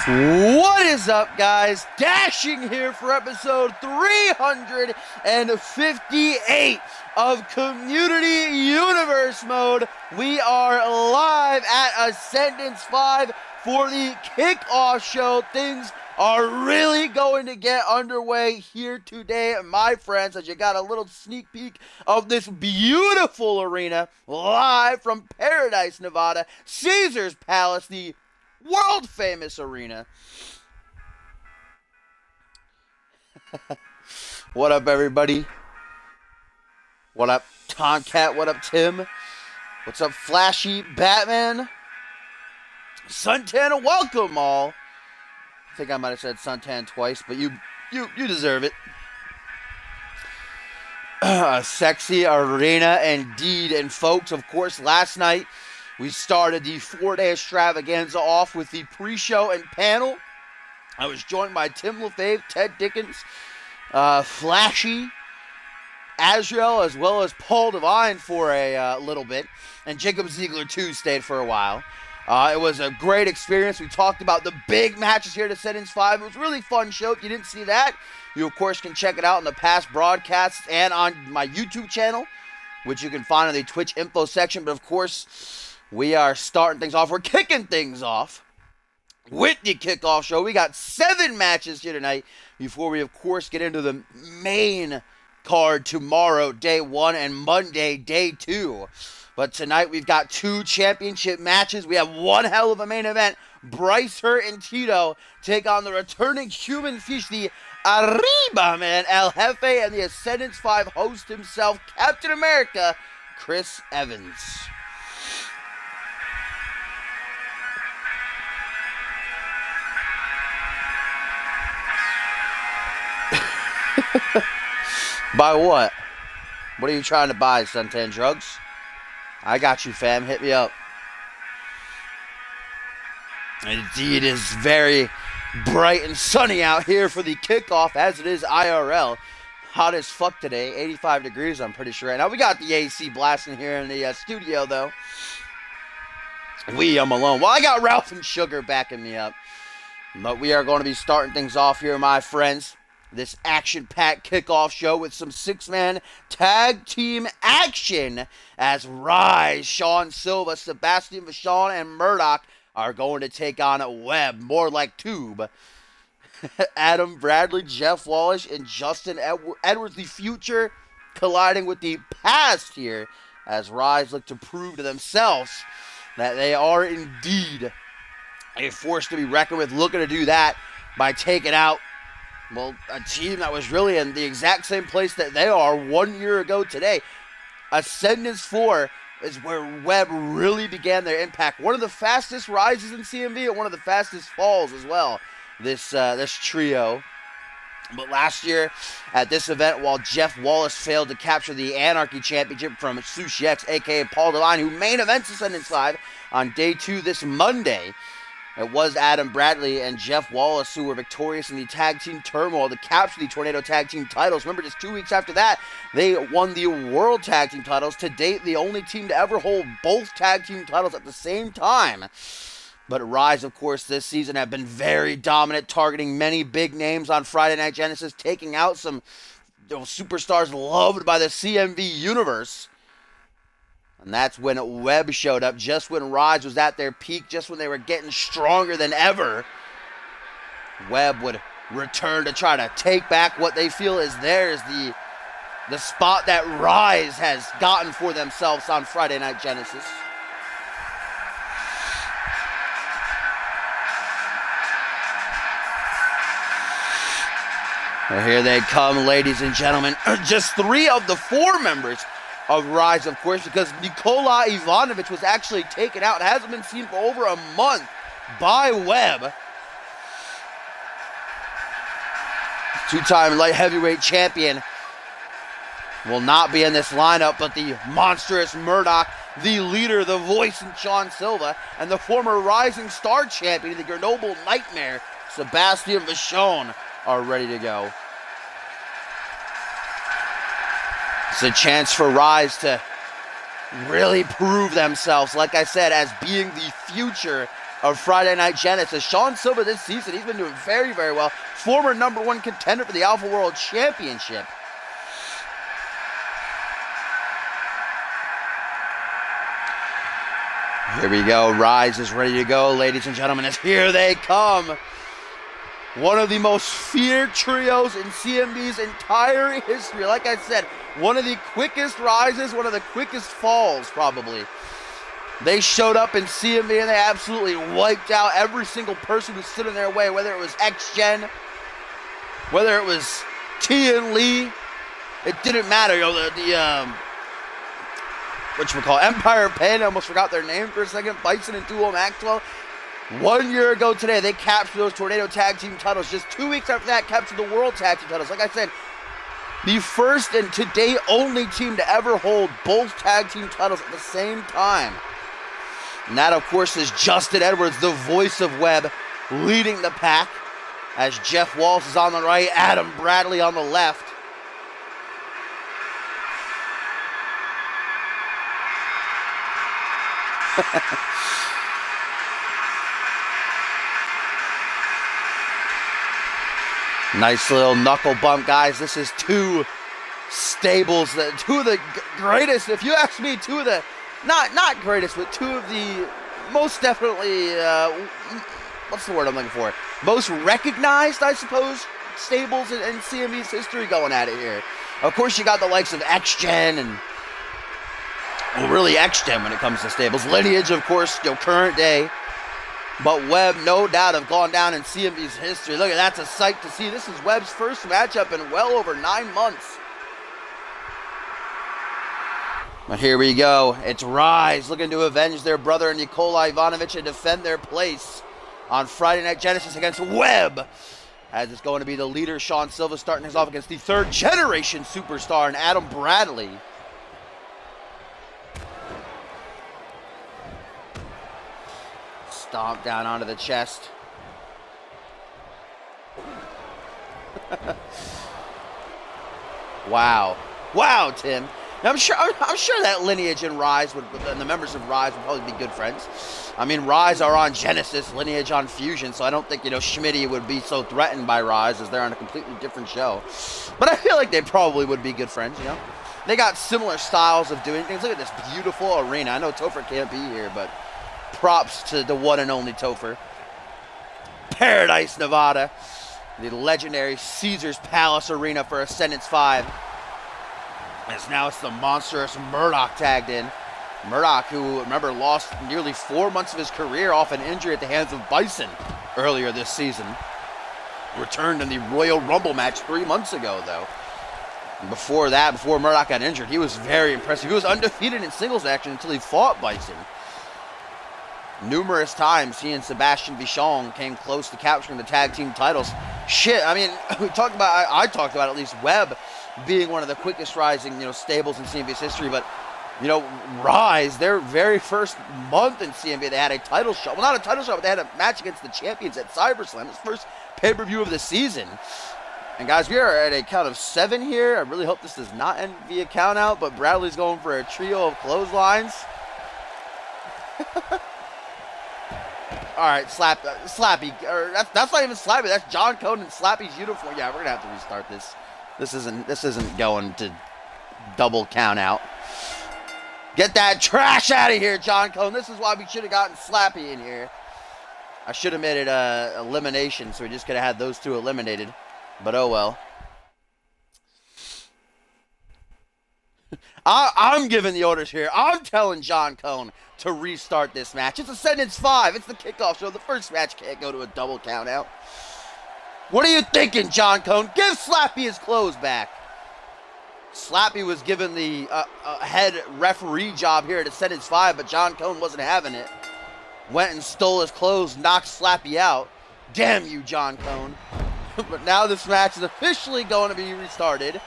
What is up, guys? Dashing here for episode 358 of Community Universe Mode. We are live at Ascendance V for the kickoff show. Things are really going to get underway here today, my friends, as you got a little sneak peek of this beautiful arena live from Paradise, Nevada, Caesar's Palace, the world famous arena. What up, everybody? What up, Tomcat? What up, Tim? What's up, Flashy Batman? Suntan, welcome all. I think I might have said Suntan twice, but you deserve it. A sexy arena indeed. And folks, of course, last night we started the 4-day extravaganza off with the pre-show and panel. I was joined by Tim LaFave, Ted Dickens, Flashy, Azrael, as well as Paul Devine for a little bit. And Jacob Ziegler, too, stayed for a while. It was a great experience. We talked about the big matches here at Ascendance V. It was a really fun show. If you didn't see that, you, of course, can check it out in the past broadcasts and on my YouTube channel, which you can find in the Twitch info section. But, of course, we are starting things off. We're kicking things off with the kickoff show. We got 7 matches here tonight before we, of course, get into the main card tomorrow, day 1, and Monday, day 2. But tonight we've got 2 championship matches. We have one hell of a main event. Bryce Hurt and Tito take on the returning human fish, the Arriba Man, El Jefe, and the Ascendance V host himself, Captain America, Chris Evans. Buy what? What are you trying to buy, Suntan? Drugs? I got you, fam. Hit me up. Indeed, it is very bright and sunny out here for the kickoff, as it is IRL. Hot as fuck today. 85 degrees, I'm pretty sure. Now, we got the AC blasting here in the studio, though. I'm alone. Well, I got Ralph and Sugar backing me up. But we are going to be starting things off here, my friends. This action-packed kickoff show with some 6-man tag team action as Rise, Sean Silva, Sebastian Vachon, and Murdoch are going to take on Webb, more like Tube. Adam Bradley, Jeff Walsh, and Justin Edwards, the future, colliding with the past here as Rise look to prove to themselves that they are indeed a force to be reckoned with, looking to do that by taking out, well, a team that was really in the exact same place that they are 1 year ago today. Ascendance 4 is where Webb really began their impact. One of the fastest rises in CMV and one of the fastest falls as well, this trio. But last year at this event, while Jeff Wallace failed to capture the Anarchy Championship from Sushi X, a.k.a. Paul Devine, who main events Ascendance 5 on day 2 this Monday, it was Adam Bradley and Jeff Wallace who were victorious in the tag team turmoil to capture the Tornado Tag Team titles. Remember, just 2 weeks after that, they won the World Tag Team titles. To date, the only team to ever hold both tag team titles at the same time. But Rise, of course, this season have been very dominant, targeting many big names on Friday Night Genesis, taking out some superstars loved by the CMV universe. And that's when Webb showed up, just when Rise was at their peak, just when they were getting stronger than ever. Webb would return to try to take back what they feel is theirs, the spot that Rise has gotten for themselves on Friday Night Genesis. Well, here they come, ladies and gentlemen. Just 3 of the 4 members of Rise, of course, because Nikola Ivanovic was actually taken out. It hasn't been seen for over a month by Webb. 2-time light heavyweight champion will not be in this lineup, but the monstrous Murdoch, the leader, the voice in Sean Silva, and the former Rising Star champion, the Grenoble Nightmare, Sebastian Vachon, are ready to go. It's a chance for Rise to really prove themselves, like I said, as being the future of Friday Night Genesis. Sean Silva this season, he's been doing very, very well. Former #1 contender for the Alpha World Championship. Here we go. Rise is ready to go, ladies and gentlemen, as here they come. One of the most feared trios in CMV's entire history. Like I said, one of the quickest rises, one of the quickest falls, probably. They showed up in CMV and they absolutely wiped out every single person who stood in their way, whether it was X-Gen, whether it was T and Lee. It didn't matter. You know, Empire Pain, I almost forgot their name for a second. Bison and Duo Maxwell. 1 year ago today, they captured those Tornado Tag Team titles. Just 2 weeks after that, captured the World Tag Team titles. Like I said, the first and to date only team to ever hold both tag team titles at the same time. And that, of course, is Justin Edwards, the voice of Webb, leading the pack. As Jeff Walsh is on the right, Adam Bradley on the left. Nice little knuckle bump, guys. This is two stables, two of the greatest, if you ask me, two of the, not greatest, but two of the most definitely, what's the word I'm looking for? Most recognized, I suppose, stables in CMV's history going at it here. Of course, you got the likes of X-Gen and, well, really X-Gen when it comes to stables. Lineage, of course, you know, current day. But Webb, no doubt, have gone down in CMV's history. Look, that's a sight to see. This is Webb's first matchup in well over 9 months. But here we go. It's Rise looking to avenge their brother Nikola Ivanovic and defend their place on Friday Night Genesis against Webb. As it's going to be the leader, Sean Silva, starting his off against the third-generation superstar and Adam Bradley. Stomp down onto the chest. Wow. Wow, Tim. Now, I'm sure that Lineage and Rise and the members of Rise would probably be good friends. I mean, Rise are on Genesis, Lineage on Fusion, so I don't think, you know, Schmitty would be so threatened by Rise as they're on a completely different show. But I feel like they probably would be good friends, you know. They got similar styles of doing things. Look at this beautiful arena. I know Topher can't be here, but props to the one and only Topher. Paradise, Nevada. The legendary Caesars Palace Arena for Ascendance V. As now it's the monstrous Murdoch tagged in. Murdoch, who, remember, lost nearly 4 months of his career off an injury at the hands of Bison earlier this season. Returned in the Royal Rumble match 3 months ago, though. And before that, before Murdoch got injured, he was very impressive. He was undefeated in singles action until he fought Bison. Numerous times he and Sebastian Vichon came close to capturing the tag team titles. Shit, I mean, I talked about at least Webb being one of the quickest rising, you know, stables in CMV's history, but, you know, Rise, their very first month in CMV, they had a title shot. Well, not a title shot, but they had a match against the champions at CyberSlam, his first pay-per-view of the season. And guys, we are at a count of 7 here. I really hope this does not end via count out, but Bradley's going for a trio of clotheslines. All right, Slappy, or that's not even Slappy. That's John Cone in Slappy's uniform. Yeah, we're gonna have to restart this. This isn't going to double count out. Get that trash out of here, John Cone. This is why we should have gotten Slappy in here. I should have made it elimination, so we just could have had those two eliminated. But oh well. I'm giving the orders here. I'm telling John Cone to restart this match. It's Ascendance V. It's the kickoff show. The first match can't go to a double count out. What are you thinking, John Cone? Give Slappy his clothes back. Slappy was given the head referee job here at Ascendance V, but John Cone wasn't having it. Went and stole his clothes, knocked Slappy out. Damn you, John Cone. But now this match is officially going to be restarted.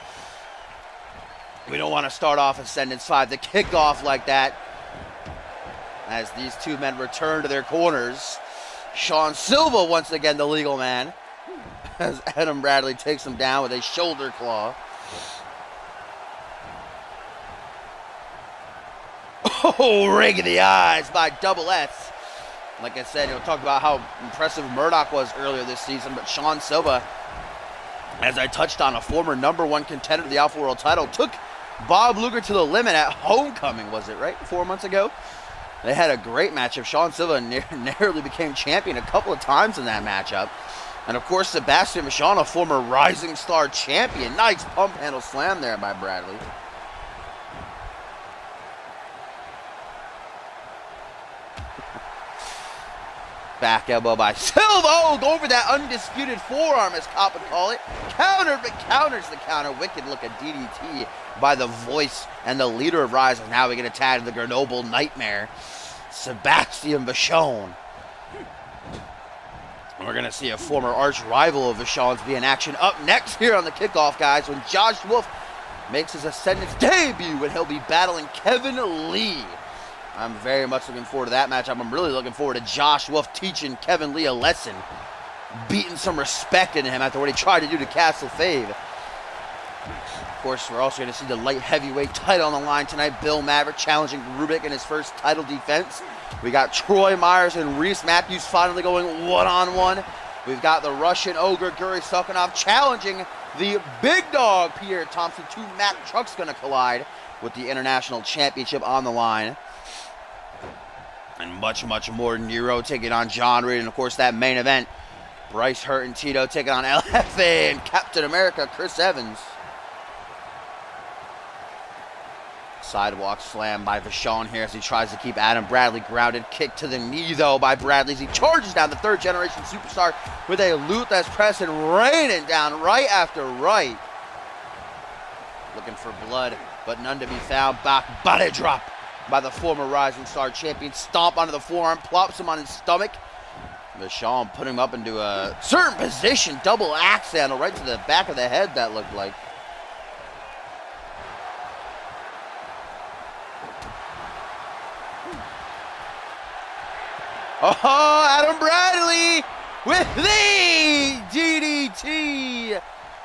We don't want to start off Ascendance V, the kickoff like that. As these two men return to their corners. Sean Silva, once again, the legal man. As Adam Bradley takes him down with a shoulder claw. Oh, rig of the eyes by Double S. Like I said, talk about how impressive Murdoch was earlier this season, but Sean Silva, as I touched on, a former #1 contender to the Alpha World title, took Bob Luger to the limit at Homecoming, was it, right? 4 months ago? They had a great matchup. Sean Silva narrowly became champion a couple of times in that matchup. And, of course, Sebastian Vachon, a former Rising Star champion. Nice pump handle slam there by Bradley. Back elbow by Silva. Oh, over that undisputed forearm, as Cop would call it. Counter, but counters the counter. Wicked look at DDT by the voice and the leader of Rise. And now we get a tag to the Grenoble Nightmare, Sebastian Vachon. We're going to see a former arch rival of Vachon's be in action up next here on the Kickoff, guys, when Josh Wolf makes his Ascendance debut, and he'll be battling Kevin Lee. I'm very much looking forward to that matchup. I'm really looking forward to Josh Wolf teaching Kevin Lee a lesson, beating some respect into him after what he tried to do to Castle Fave. Of course, we're also going to see the light heavyweight title on the line tonight. Bill Maverick challenging Rubik in his first title defense. We got Troy Myers and Reese Matthews finally going one-on-one. We've got the Russian Ogre, Guri Sukhanov, challenging the big dog, Pierre Thompson. Two Mack trucks going to collide with the International Championship on the line. And much, much more. Nero taking on John Reed. And, of course, that main event, Bryce Hurt and Tito taking on LFA and Captain America, Chris Evans. Sidewalk slam by Vachon here as he tries to keep Adam Bradley grounded. Kick to the knee, though, by Bradley as he charges down the third-generation superstar with a Luthez press and raining down right after right. Looking for blood, but none to be found. Back body drop by the former Rising Star champion. Stomp onto the forearm, plops him on his stomach. Vachon put him up into a certain position. Double axe handle right to the back of the head, that looked like. Oh, Adam Bradley with the DDT.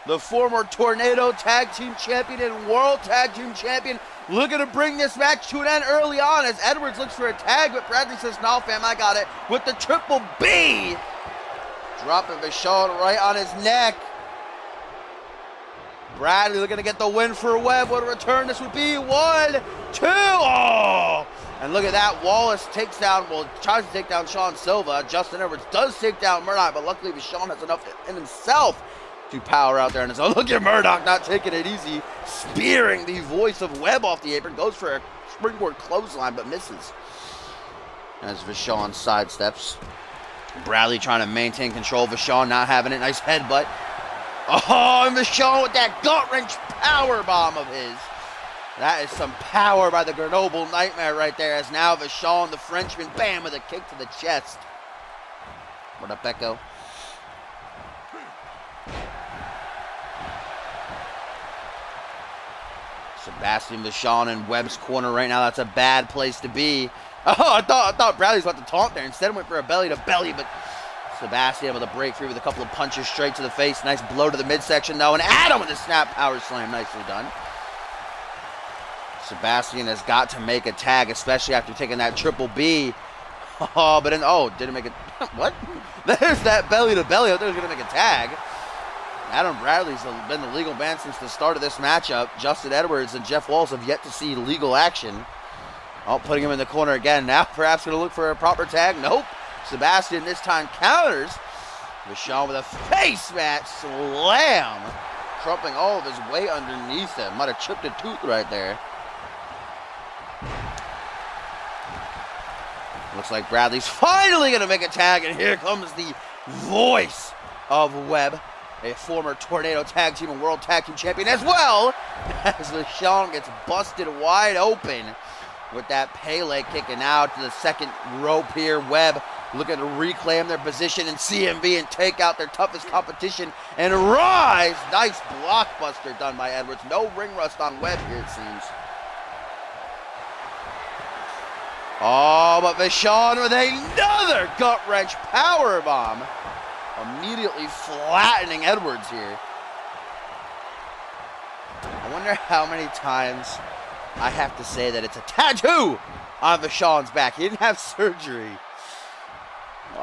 The former Tornado Tag Team Champion and World Tag Team Champion looking to bring this match to an end early on as Edwards looks for a tag, but Bradley says, no, fam, I got it, with the triple B. Dropping Vachon right on his neck. Bradley looking to get the win for Webb. What a return this would be. 1, 2, oh! And look at that. Wallace takes down, well, tries to take down Sean Silva. Justin Edwards does take down Murdoch, but luckily Vachon has enough in himself to power out there on his own. Look at Murdoch not taking it easy. Spearing the voice of Webb off the apron. Goes for a springboard clothesline, but misses. As Vachon sidesteps. Bradley trying to maintain control. Vachon not having it. Nice headbutt. Oh, and Vachon with that gut-wrench power bomb of his. That is some power by the Grenoble Nightmare right there, as now Vachon, the Frenchman, bam, with a kick to the chest. What up, Echo? Sebastian Vachon in Webb's corner right now. That's a bad place to be. Oh, I thought Bradley was about to taunt there. Instead went for a belly-to-belly, but Sebastian able to break free with a couple of punches straight to the face. Nice blow to the midsection, though. And Adam with a snap power slam. Nicely done. Sebastian has got to make a tag, especially after taking that triple B. Oh, but then, oh, didn't make it. What? There's that belly-to-belly. I thought he was going to make a tag. Adam Bradley's been the legal man since the start of this matchup. Justin Edwards and Jeff Walls have yet to see legal action. Oh, putting him in the corner again. Now perhaps going to look for a proper tag. Nope. Sebastian this time counters. Vachon with a face match slam. Crumping all of his weight underneath him. Might have chipped a tooth right there. Looks like Bradley's finally going to make a tag, and here comes the voice of Webb, a former Tornado Tag Team and World Tag Team Champion as well, as Vachon gets busted wide open with that Pele kicking out to the second rope here. Webb looking to reclaim their position in CMV and take out their toughest competition and rise. Nice blockbuster done by Edwards. No ring rust on Webb here, it seems. Oh, but Vachon with another gut-wrench powerbomb, immediately flattening Edwards here. I wonder how many times I have to say that it's a tattoo on Vachon's back. He didn't have surgery.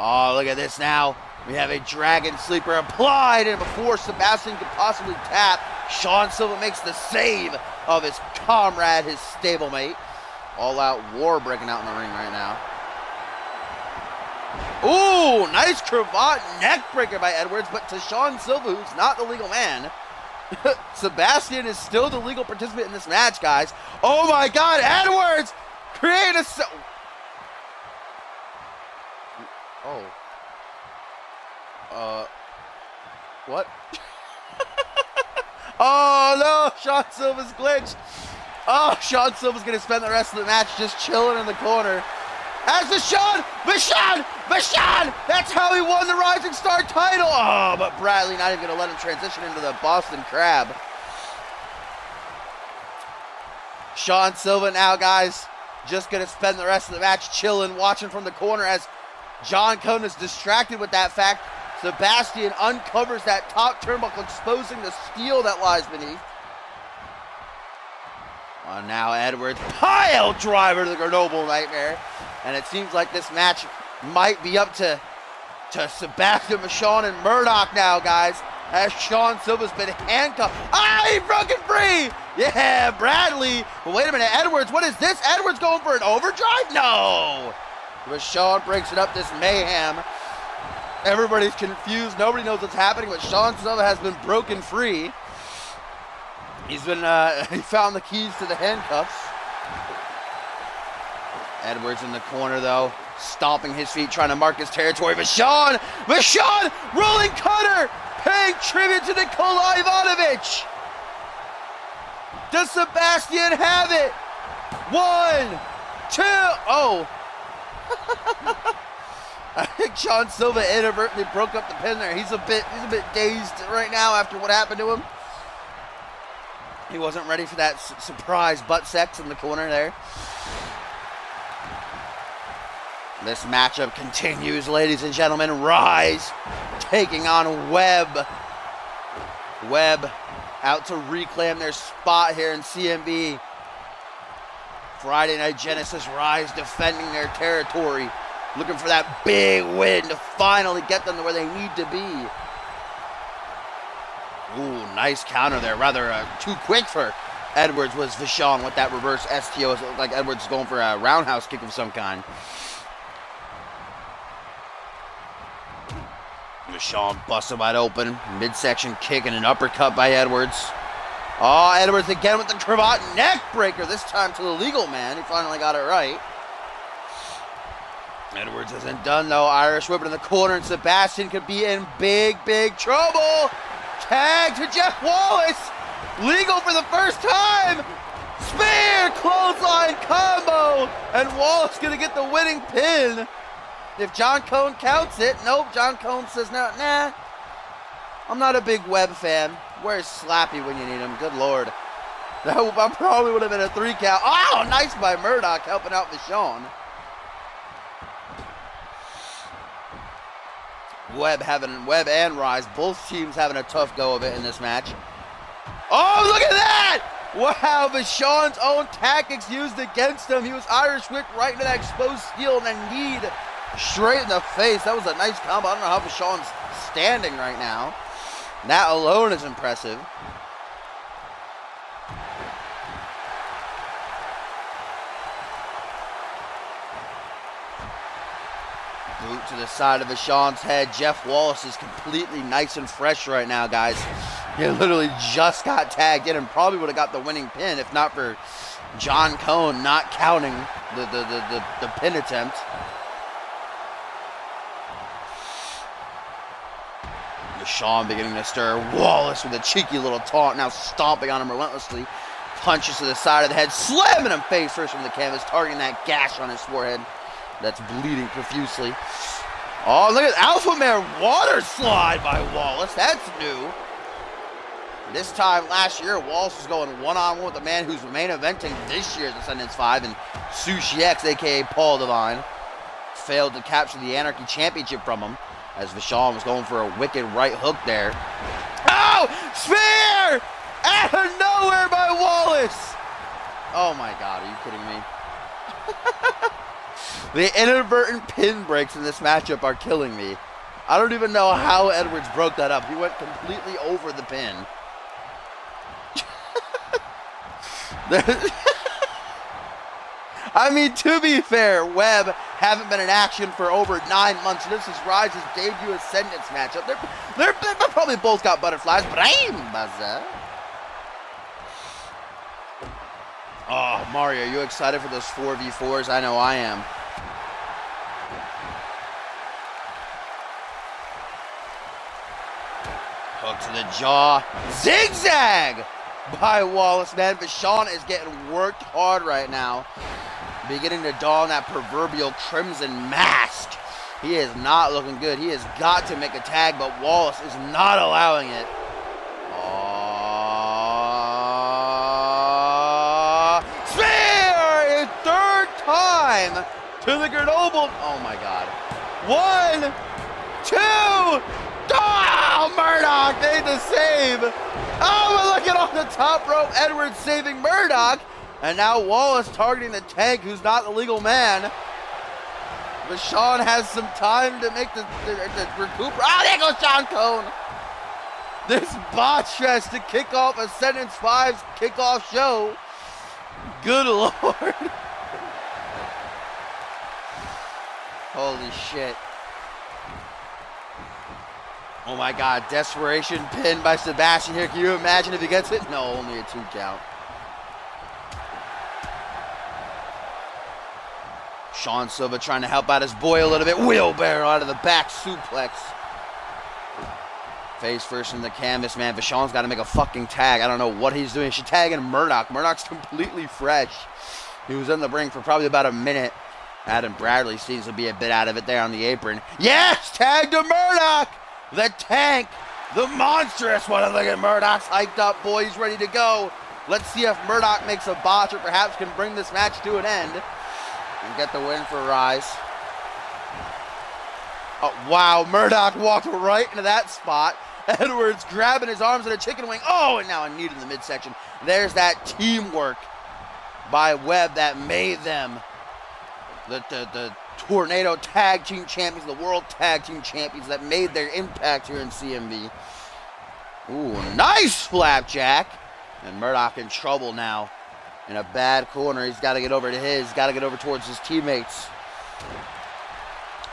Oh, look at this now. We have a Dragon Sleeper applied, and before Sebastian could possibly tap, Sean Silva makes the save of his comrade, his stablemate. All-out war breaking out in the ring right now. Ooh, nice cravat neck breaker by Edwards, but to Sean Silva, who's not the legal man, Sebastian is still the legal participant in this match, guys. Oh my God, Edwards create a... What? Oh no, Sean Silva's glitched. Oh, Sean Silva's gonna spend the rest of the match just chilling in the corner. As Vachon! That's how he won the Rising Star title! Oh, but Bradley not even gonna let him transition into the Boston Crab. Sean Silva now, guys, just gonna spend the rest of the match chilling, watching from the corner as John Cone is distracted with that fact. Sebastian uncovers that top turnbuckle, exposing the steel that lies beneath. Oh, now Edwards, pile driver to the Grenoble Nightmare. And it seems like this match might be up to Sebastian, Vachon, and Murdoch now, guys. As Sean Silva's been handcuffed. Ah, he broke it free! Yeah, Bradley. But wait a minute, Edwards, what is this? Edwards going for an overdrive? No! Vachon breaks it up, this mayhem. Everybody's confused. Nobody knows what's happening, but Sean Silva has been broken free. He's been, he found the keys to the handcuffs. Edwards in the corner, though, stomping his feet, trying to mark his territory. Vachon, rolling cutter, paying tribute to Nikola Ivanovic. Does Sebastian have it? 1, 2, oh. I think Sean Silva inadvertently broke up the pin there. He's a bit dazed right now after what happened to him. He wasn't ready for that surprise butt sex in the corner there. This matchup continues, ladies and gentlemen. Rise taking on Webb. Webb out to reclaim their spot here in CMV. Friday Night Genesis. Rise defending their territory. Looking for that big win to finally get them to where they need to be. Ooh, nice counter there. Rather too quick for Edwards was Vachon with that reverse STO. It looked like Edwards going for a roundhouse kick of some kind. Vachon busted wide open. Midsection kick and an uppercut by Edwards. Oh, Edwards again with the cravat neck breaker. This time to the legal man. He finally got it right. Edwards isn't done though. Irish whip it in the corner, and Sebastian could be in big trouble. Tag to Jeff Wallace. Legal for the first time. Spear clothesline combo, and Wallace gonna get the winning pin. If John Cone counts it. Nope, John Cone says no. Nah. I'm not a big Webb fan. Where's Slappy when you need him? Good Lord. That probably would have been a 3 count. Oh, nice by Murdoch helping out Vachon. Webb and Rise, both teams having a tough go of it in this match. Oh, look at that! Wow, Vachon's own tactics used against him. He was Irish whipped right into that exposed steel and then kneed straight in the face. That was a nice combo. I don't know how Vachon's standing right now. That alone is impressive. Boot to the side of Vachon's head. Jeff Wallace is completely nice and fresh right now, guys. He literally just got tagged in and probably would have got the winning pin if not for John Cone not counting the pin attempt. Vachon beginning to stir. Wallace with a cheeky little taunt, now stomping on him relentlessly. Punches to the side of the head, slamming him face first from the canvas, targeting that gash on his forehead that's bleeding profusely. Oh, look at Alpha Mare water slide by Wallace. That's new. This time last year, Wallace was going one-on-one with the man who's main eventing this year's Ascendance V, and Sushi X, a.k.a. Paul Devine, failed to capture the Anarchy Championship from him, as Vachon was going for a wicked right hook there. Oh! Spear! Out of nowhere by Wallace! Oh my God, are you kidding me? The inadvertent pin breaks in this matchup are killing me. I don't even know how Edwards broke that up. He went completely over the pin. I mean, to be fair, Webb haven't been in action for over 9 months. This is Rise's debut Ascendance matchup. They're probably both got butterflies, but I'm buzzer. Oh, Mario, are you excited for those 4v4s? I know I am. Hook to the jaw. Zigzag by Wallace, man. Vachon is getting worked hard right now. Beginning to don that proverbial crimson mask. He is not looking good. He has got to make a tag, but Wallace is not allowing it. Spear! Third time to the Grenoble. Oh my God. 1, 2. Oh, Murdoch made the save. Oh, we're looking on the top rope. Edwards saving Murdoch. And now Wallace targeting the tank, who's not the legal man. Vachon has some time to make the recuperate. Oh, there goes John Cone. This botch has to kick off Ascendance V's kickoff show. Good Lord. Holy shit. Oh my God, desperation pin by Sebastian here. Can you imagine if he gets it? No, only a 2 count. Sean Silva trying to help out his boy a little bit. Wheelbarrow out of the back suplex. Face first in the canvas, man. Vachon's got to make a fucking tag. I don't know what he's doing. He should tag in Murdoch. Murdoch's completely fresh. He was in the ring for probably about a minute. Adam Bradley seems to be a bit out of it there on the apron. Yes! Tag to Murdoch! The tank! The monstrous one. Look at Murdoch's hyped up, boy. He's ready to go. Let's see if Murdoch makes a botch or perhaps can bring this match to an end. And get the win for Rise. Oh, wow, Murdoch walked right into that spot. Edwards grabbing his arms in a chicken wing. Oh, and now a knee to the midsection. There's that teamwork by Webb that made them the Tornado Tag Team Champions, the World Tag Team Champions that made their impact here in CMV. Ooh, nice flapjack. And Murdoch in trouble now. In a bad corner. He's got to get over to his. Got to get over towards his teammates.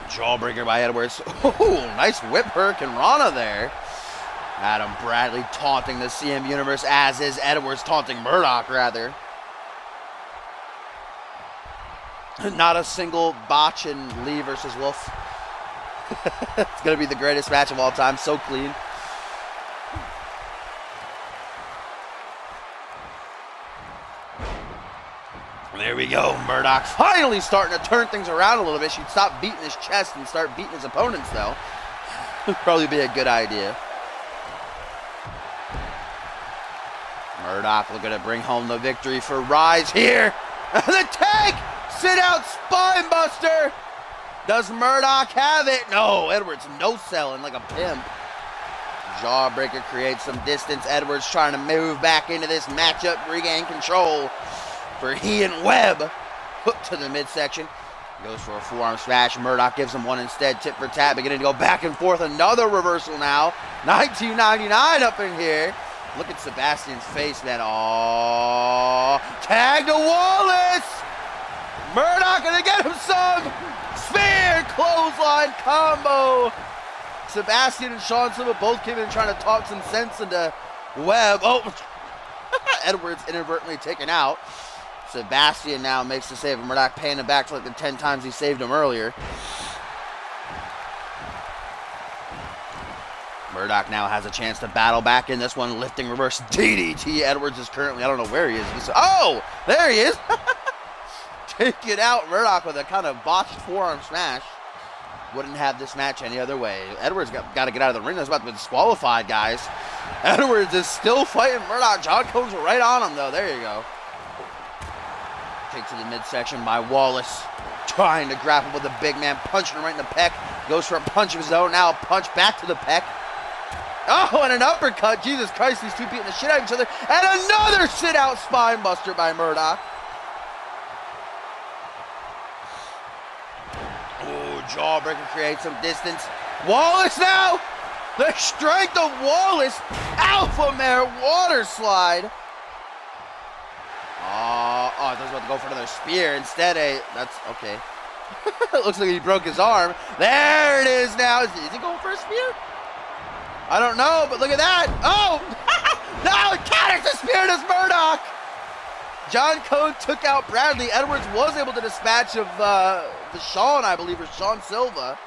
Jawbreaker by Edwards. Oh, nice whip Hurricane Rana there. Adam Bradley taunting the CM Universe, as is Edwards taunting Murdoch, rather. Not a single botch in Lee versus Wolf. It's going to be the greatest match of all time. So clean. There we go. Murdoch finally starting to turn things around a little bit. She'd stop beating his chest and start beating his opponents, though. Would probably be a good idea. Murdoch looking to bring home the victory for Rise here. The tag! Sit out spine buster! Does Murdoch have it? No, Edwards no selling like a pimp. Jawbreaker creates some distance. Edwards trying to move back into this matchup, regain control. For he and Webb, hook to the midsection. Goes for a forearm smash. Murdoch gives him one instead. Tit for tat. Beginning to go back and forth. Another reversal now. 1999 up in here. Look at Sebastian's face, man. Aww. Tag to Wallace. Murdoch gonna get him some. Spear. Clothesline combo. Sebastian and Sean Silva both came in trying to talk some sense into Webb. Oh. Edwards inadvertently taken out. Sebastian now makes the save, and Murdoch paying him back for like the 10 times he saved him earlier. Murdoch now has a chance to battle back in this one, lifting reverse DDT. Edwards is currently, I don't know where he is. Oh, there he is. Take it out. Murdoch with a kind of botched forearm smash. Wouldn't have this match any other way. Edwards got to get out of the ring. That's about to be disqualified, guys. Edwards is still fighting Murdoch. John Cone's right on him, though. There you go. Kick to the midsection by Wallace. Trying to grapple with the big man. Punching him right in the pec. Goes for a punch of his own. Now a punch back to the pec. Oh, and an uppercut. Jesus Christ, these two beating the shit out of each other. And another sit-out spine buster by Murdoch. jawbreaker creates some distance. Wallace now! The strength of Wallace! Alpha Mare water slide! Oh, I was about to go for another spear. Instead, that's okay. Looks like he broke his arm. There it is now. Is he going for a spear? I don't know, but look at that. Oh! Now it counters the spear to Murdoch. John Cone took out Bradley. Edwards was able to dispatch of Sean, I believe, or Sean Silva.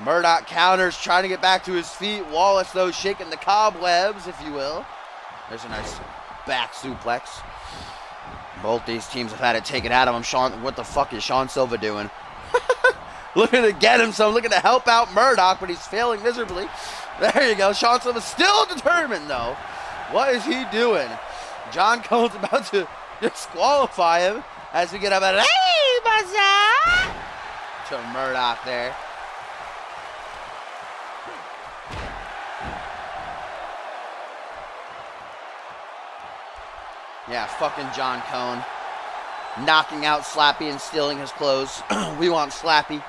Murdoch counters, trying to get back to his feet. Wallace, though, shaking the cobwebs, if you will. There's a nice back suplex. Both these teams have had it taken out of him. Sean, what the fuck is Sean Silva doing? Looking to get him some, looking to help out Murdoch, but he's failing miserably. There you go. Sean Silva still determined, though. What is he doing? John Cone's about to disqualify him as we get up at to Murdoch there. Yeah, fucking John Cone. Knocking out Slappy and stealing his clothes. We want Slappy.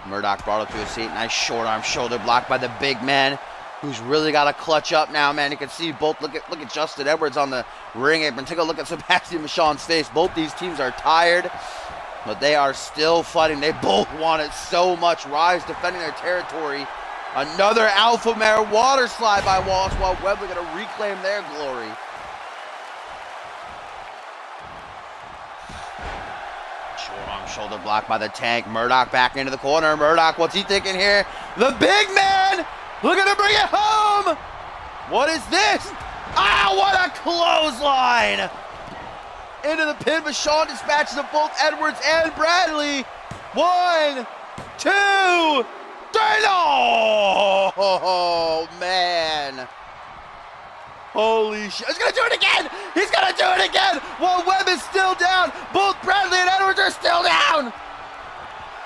Murdoch brought up to his seat. Nice short arm shoulder block by the big man, who's really got to clutch up now, man. You can see both. Look at Justin Edwards on the ring apron. Take a look at Sebastian Michon's face. Both these teams are tired, but they are still fighting. They both want it so much. Rise defending their territory. Another Alpha Mare water slide by Wallace, while Webley going to reclaim their glory. Short arm shoulder block by the Tank. Murdoch back into the corner. Murdoch, what's he thinking here? The big man! Looking to bring it home! What is this? Ah, what a clothesline! Into the pin, but Sean dispatches of both Edwards and Bradley. 1, 2, 3. Oh, man. Holy shit. He's going to do it again. He's going to do it again. While Webb is still down. Both Bradley and Edwards are still down.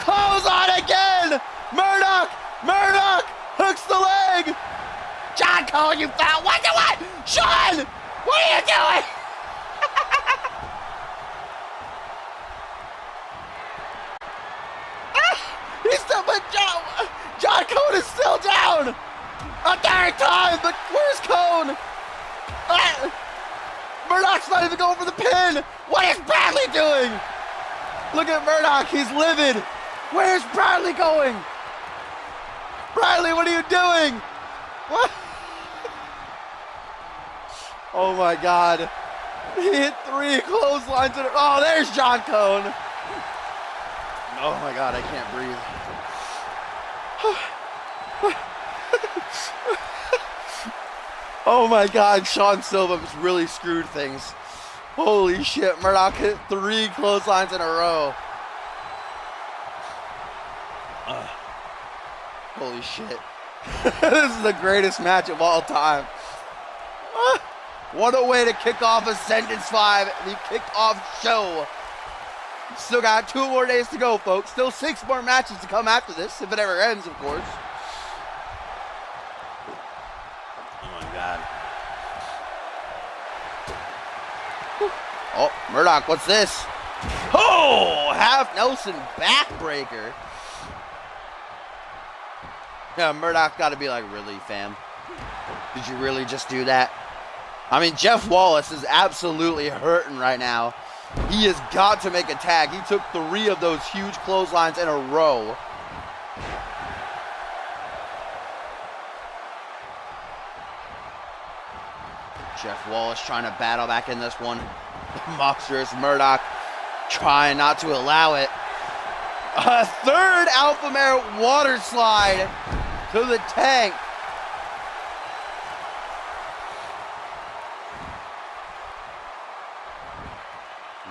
Clothesline again. Murdoch hooks the leg. John Cone, you foul. What? Sean, what are you doing? He's still, but John Cone is still down. A third time, but where's Cone? Murdoch's not even going for the pin. What is Bradley doing? Look at Murdoch, he's livid. Where's Bradley going? Bradley, what are you doing? What? Oh my God. He hit 3 clotheslines in a... Oh, there's John Cone. Oh my God, I can't breathe. Oh my God, Sean Silva has really screwed things. Holy shit, Murdoch hit 3 clotheslines in a row. Holy shit. This is the greatest match of all time. What a way to kick off Ascendance 5, the kickoff show. Still got 2 more days to go, folks. Still 6 more matches to come after this, if it ever ends, of course. Oh my God. Oh, Murdoch, what's this? Oh, half Nelson backbreaker. Yeah, Murdoch got to be like, really, fam? Did you really just do that? I mean, Jeff Wallace is absolutely hurting right now. He has got to make a tag. He took 3 of those huge clotheslines in a row. Jeff Wallace trying to battle back in this one. Monstrous Murdoch trying not to allow it. A 3rd Alpha Mare water slide to the Tank.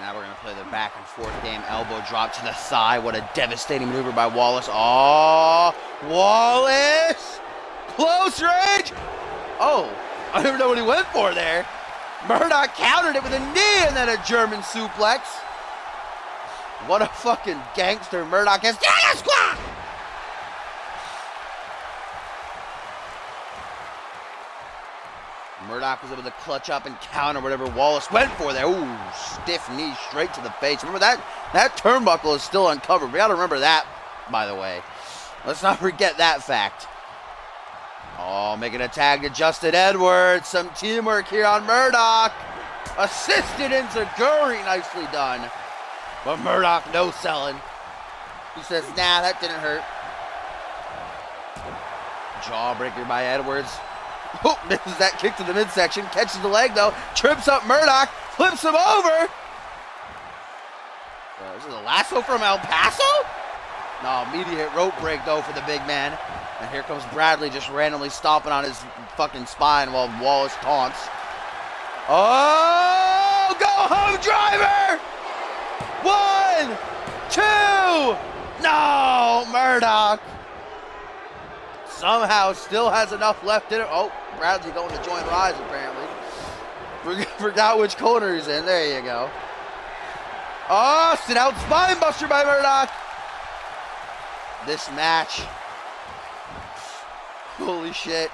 Now we're going to play the back and forth game. Elbow drop to the thigh. What a devastating maneuver by Wallace. Oh, Wallace! Close range! Oh, I don't even know what he went for there. Murdoch countered it with a knee and then a German suplex. What a fucking gangster Murdoch is. Squat! Murdoch was able to clutch up and counter whatever Wallace went for there. Ooh, stiff knee straight to the face. Remember that turnbuckle is still uncovered. We got to remember that, by the way. Let's not forget that fact. Oh, making a tag to Justin Edwards. Some teamwork here on Murdoch. Assisted enziguri, nicely done. But Murdoch no selling. He says, nah, that didn't hurt. Jawbreaker by Edwards. Oh, misses that kick to the midsection. Catches the leg, though. Trips up Murdoch. Flips him over. This is a lasso from El Paso? No, immediate rope break, though, for the big man. And here comes Bradley just randomly stomping on his fucking spine while Wallace taunts. Oh, go home driver! 1, 2. No, Murdoch. Somehow still has enough left in it. Oh, Bradley going to join Rise, apparently. Forgot which corner he's in. There you go. Oh, sit out spine buster by Murdoch. This match. Holy shit.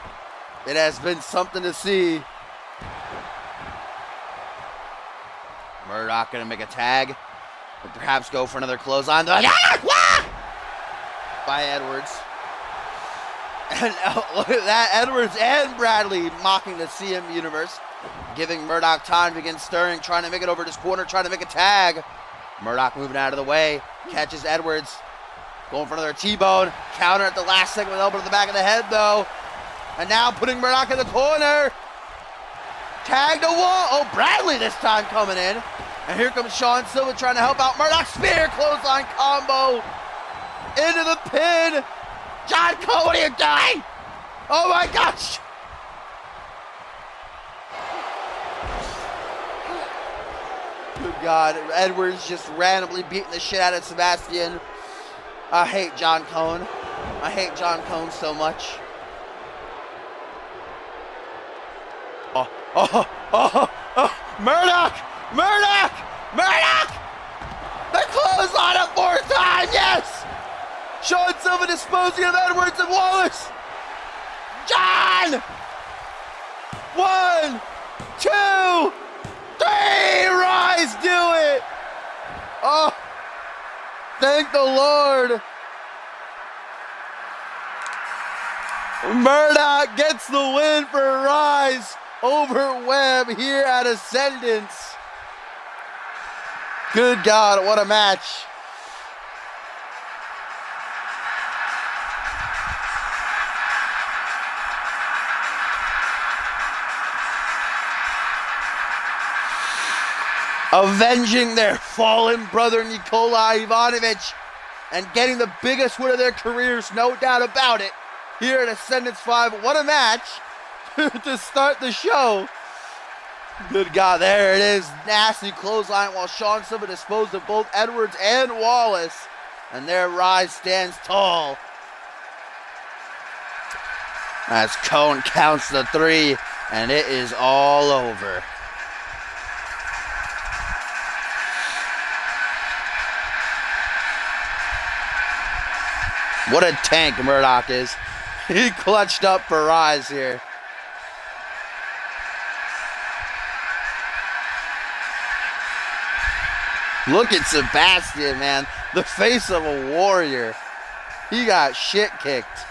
It has been something to see. Murdoch going to make a tag. Or perhaps go for another clothesline. By Edwards. And look at that, Edwards and Bradley mocking the CM universe. Giving Murdoch time to begin stirring, trying to make it over to his corner, trying to make a tag. Murdoch moving out of the way, catches Edwards. Going for another T-bone, counter at the last second with elbow to the back of the head though. And now putting Murdoch in the corner. Tag to wall, oh Bradley this time coming in. And here comes Sean Silva trying to help out Murdoch. Spear clothesline combo. Into the pin. John Cole, what are you doing? Oh my gosh! Good God, Edwards just randomly beating the shit out of Sebastian. I hate John Cone. I hate John Cone so much. Murdoch! Murdoch! Murdoch! The clothesline a 4th time, yes! Sean Silva disposing of Edwards and Wallace. John! 1, 2, 3. Rise, do it! Oh, thank the Lord. Murdoch gets the win for Rise over Webb here at Ascendance. Good God, what a match. Avenging their fallen brother Nikola Ivanovic and getting the biggest win of their careers, no doubt about it, here at Ascendance 5. What a match to start the show. Good God, there it is. Nasty clothesline while Sean Silva disposed of both Edwards and Wallace. And their Rise stands tall. As Cone counts the 3, and it is all over. What a tank Murdoch is. He clutched up for Rise here. Look at Sebastian, man. The face of a warrior. He got shit kicked.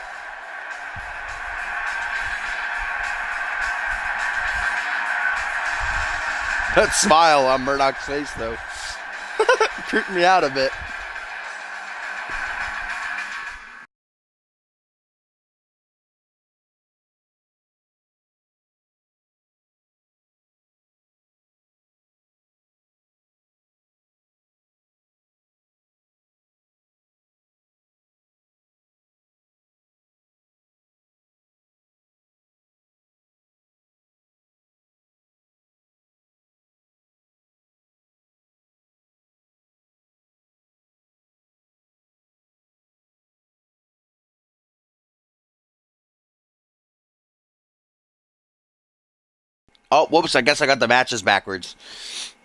That smile on Murdoch's face, though, creeped me out a bit. Oh, whoops, I guess I got the matches backwards.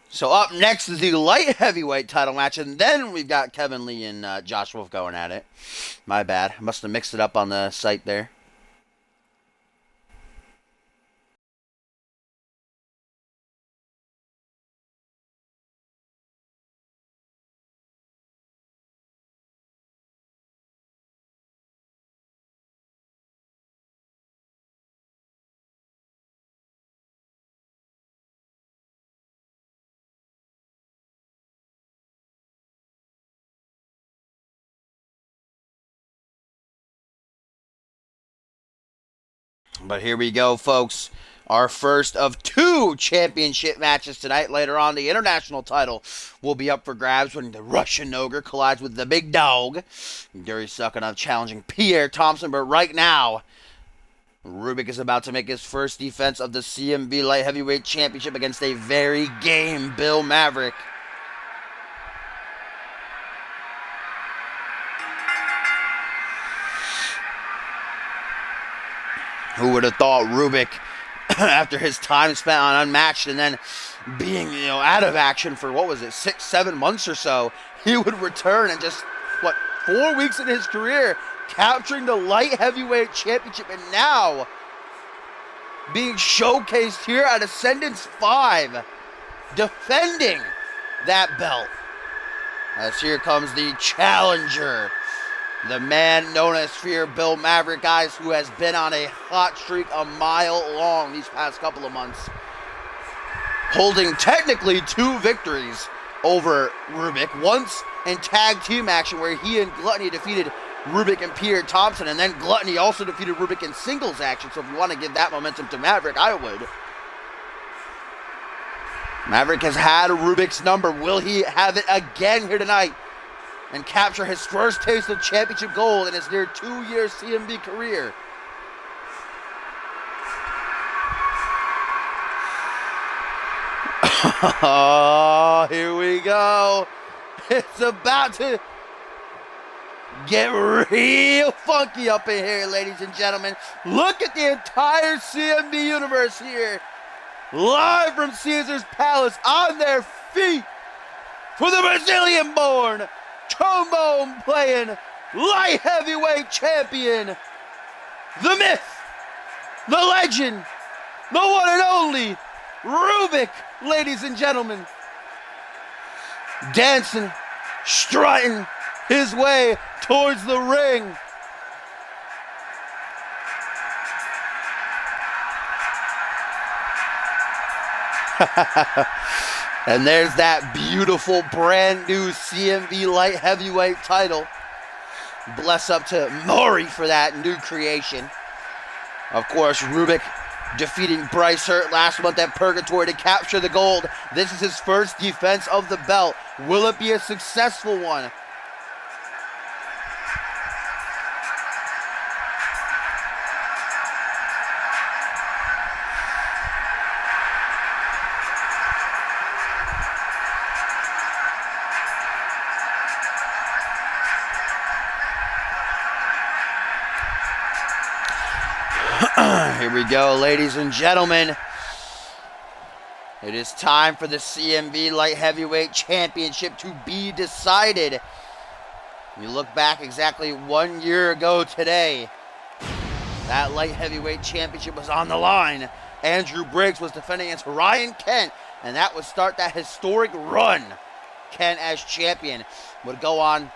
So up next is the light heavyweight title match, and then we've got Kevin Lee and Josh Wolf going at it. My bad. I must have mixed it up on the site there. But here we go, folks. Our first of 2 championship matches tonight. Later on, the international title will be up for grabs when the Russian Ogre collides with the big dog. Yuri Sukanov challenging Pierre Thompson. But right now, Rubik is about to make his first defense of the CMV Light Heavyweight Championship against a very game Bill Maverick. Who would have thought Rubik, after his time spent on Unmatched and then being, out of action for, 6-7 months or so, he would return and just, 4 weeks in his career, capturing the Light Heavyweight Championship, and now being showcased here at Ascendance V, defending that belt. As here comes the challenger, the man known as Fear, Bill Maverick, guys, who has been on a hot streak a mile long these past couple of months, holding technically 2 victories over Rubik. Once in tag team action where he and Gluttony defeated Rubik and Pierre Thompson, and then Gluttony also defeated Rubik in singles action. So if you want to give that momentum to Maverick, I would. Maverick has had Rubik's number. Will he have it again here tonight and capture his first taste of championship gold in his near 2-year CMV career? Oh, here we go. It's about to get real funky up in here, ladies and gentlemen. Look at the entire CMV universe here, live from Caesar's Palace, on their feet for the Brazilian-born, trombone-playing, light heavyweight champion, the myth, the legend, the one and only Rubik, ladies and gentlemen. Dancing, strutting his way towards the ring. And there's that beautiful brand new CMV Light Heavyweight title. Bless up to Maury for that new creation. Of course, Rubik defeating Bryce Hurt last month at Purgatory to capture the gold. This is his first defense of the belt. Will it be a successful one? Here we go, ladies and gentlemen. It is time for the CMV Light Heavyweight Championship to be decided. You look back exactly 1 year ago today, that Light Heavyweight Championship was on the line. Andrew Briggs was defending against Ryan Kent, and that would start that historic run. Kent, as champion, would go on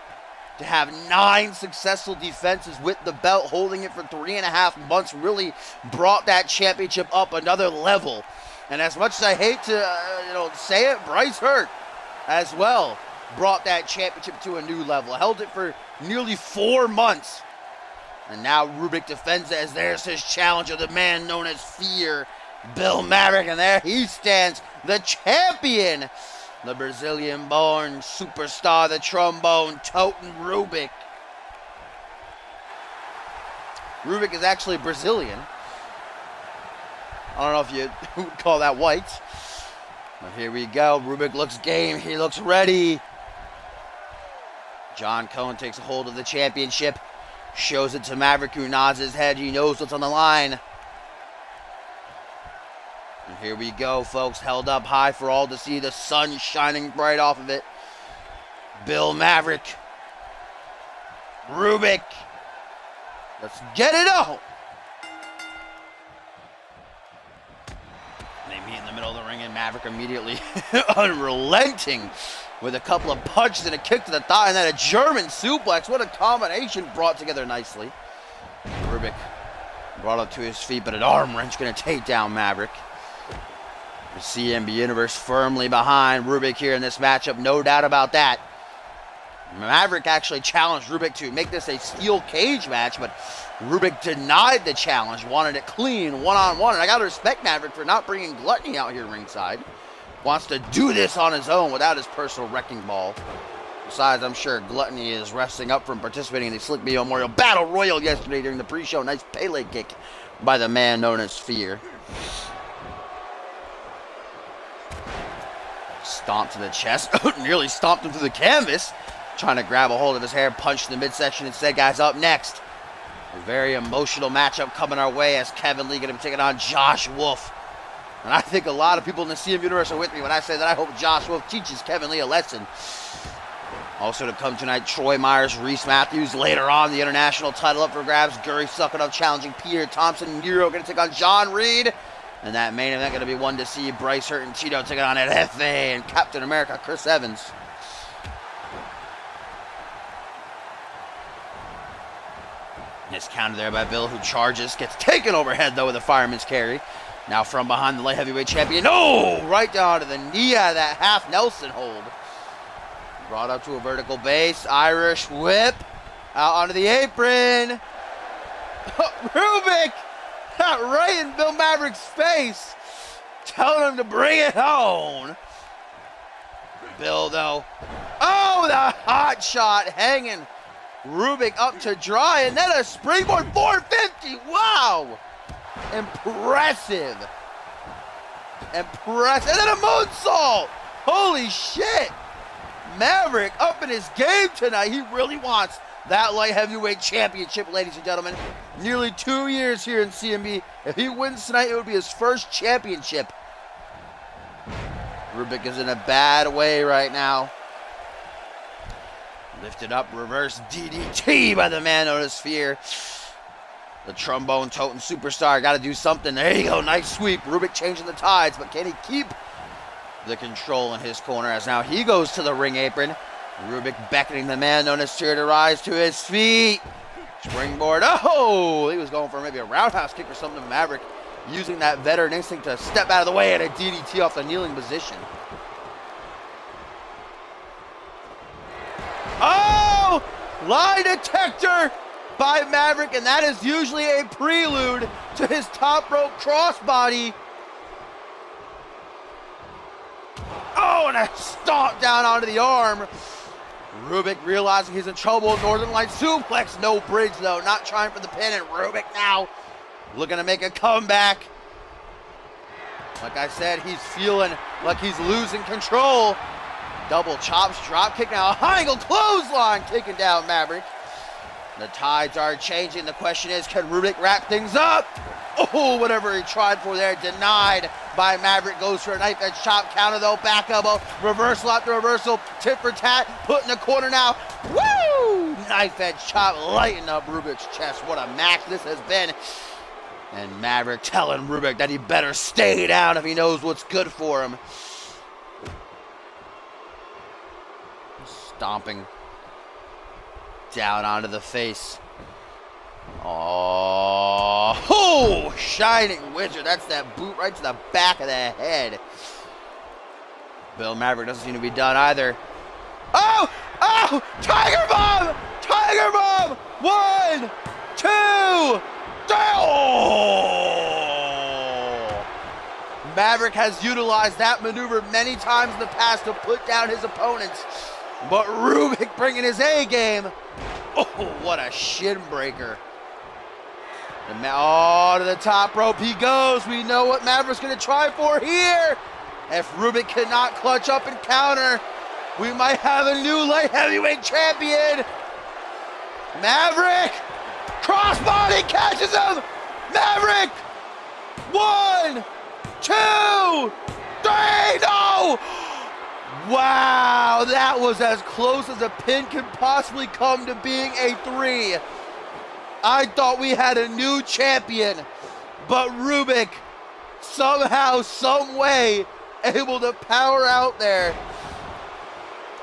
to have 9 successful defenses with the belt, holding it for 3.5 months, really brought that championship up another level. And as much as I hate to say it, Bryce Hurt as well brought that championship to a new level, held it for nearly 4 months. And now Rubik defends it as there's his challenger, the man known as Fear, Bill Maverick, and there he stands, the champion, the Brazilian-born superstar, the trombone-toting Rubik. Rubik is actually Brazilian. I don't know if you would call that white. But here we go. Rubik looks game. He looks ready. John Cohen takes a hold of the championship. Shows it to Maverick, who nods his head. He knows what's on the line. And here we go, folks. Held up high for all to see. The sun shining bright off of it. Bill Maverick. Rubik. Let's get it on. They meet in the middle of the ring, and Maverick immediately unrelenting with a couple of punches and a kick to the thigh, and then a German suplex. What a combination brought together nicely. Rubik brought up to his feet, but an arm wrench going to take down Maverick. The CMV Universe firmly behind Rubik here in this matchup, no doubt about that. Maverick actually challenged Rubik to make this a steel cage match, but Rubik denied the challenge, wanted it clean, one-on-one. And I got to respect Maverick for not bringing Gluttony out here ringside. Wants to do this on his own without his personal wrecking ball. Besides, I'm sure Gluttony is resting up from participating in the Slick B Memorial Battle Royal yesterday during the pre-show. Nice Pele kick by the man known as Fear. Stomp to the chest. Nearly stomped him through the canvas. Trying to grab a hold of his hair, punch in the midsection instead. Guys, up next, a very emotional matchup coming our way as Kevin Lee going to be taking on Josh Wolf. And I think a lot of people in the CM universe are with me when I say that I hope Josh Wolf teaches Kevin Lee a lesson. Also to come tonight, Troy Myers, Reese Matthews. Later on, the international title up for grabs. Guri sucking up, challenging Peter Thompson. Nero going to take on John Reed. And that main event going to be one to see. Bryce Hurt and Tito taking on El Jefe and Captain America, Chris Evans. Nice counter there by Bill, who charges. Gets taken overhead, though, with a fireman's carry. Now from behind the light heavyweight champion. Oh! Right down to the knee out of that half Nelson hold. Brought up to a vertical base. Irish whip. Out onto the apron. Rubik! Right in Bill Maverick's face. Telling him to bring it home. Bill, though. Oh, the hot shot hanging Rubik up to dry, and then a springboard 450. Wow! Impressive. Impressive. And then a moonsault. Holy shit. Maverick up in his game tonight. He really wants that light heavyweight championship, ladies and gentlemen. Nearly 2 years here in CMV. If he wins tonight, it would be his first championship. Rubik is in a bad way right now. Lifted up, reverse DDT by the man known as Fear. The trombone-toting superstar got to do something. There you go, nice sweep. Rubik changing the tides, but can he keep the control in his corner as now he goes to the ring apron. Rubik beckoning the man known as Fear to rise to his feet. Springboard. Oh, he was going for maybe a roundhouse kick or something. Maverick using that veteran instinct to step out of the way and a DDT off the kneeling position. Oh! Lie detector by Maverick, and that is usually a prelude to his top rope crossbody. Oh, and a stomp down onto the arm. Rubik realizing he's in trouble. Northern Light suplex, no bridge though. Not trying for the pin, and Rubik now looking to make a comeback. Like I said, he's feeling like he's losing control. Double chops, drop kick now, a high angle clothesline taking down Maverick. The tides are changing. The question is, can Rubik wrap things up? Oh, whatever he tried for there, denied by Maverick. Goes for a knife edge chop, counter though, back elbow, reversal after reversal, tit for tat, put in the corner now. Woo! Knife edge chop, lighting up Rubik's chest. What a match this has been. And Maverick telling Rubik that he better stay down if he knows what's good for him. Stomping down onto the face. Oh, Shining Wizard. That's that boot right to the back of the head. Bill Maverick doesn't seem to be done either. Oh, Tiger Bomb! Tiger Bomb! 1, 2, 3. Oh! Maverick has utilized that maneuver many times in the past to put down his opponents. But Rubik bringing his A game. Oh, what a shin breaker. To the top rope he goes. We know what Maverick's going to try for here. If Rubik cannot clutch up and counter, we might have a new light heavyweight champion. Maverick. Crossbody catches him. Maverick. 1, 2, 3. No. Wow, that was as close as a pin could possibly come to being a 3. I thought we had a new champion, but Rubik somehow, some way, able to power out there.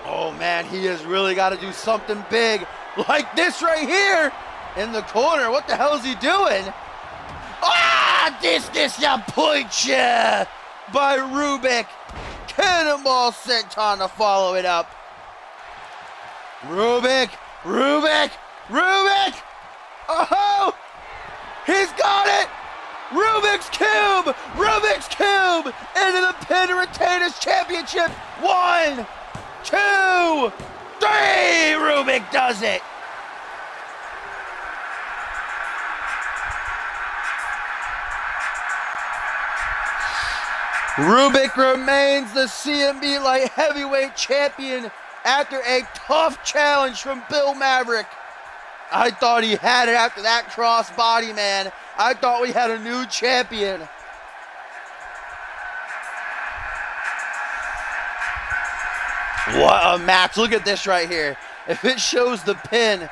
Oh man, he has really got to do something big, like this right here in the corner. What the hell is he doing? This ya punch ya by Rubik. Cannonball senton to follow it up. Rubik! Rubik! Rubik! Oh! He's got it! Rubik's Cube! Rubik's Cube! Into the pin to retain his championship! 1, 2, 3! Rubik does it! Rubik remains the CMV light heavyweight champion after a tough challenge from Bill Maverick. I thought he had it after that crossbody, man. I thought we had a new champion. What a match. Look at this right here. If it shows the pin.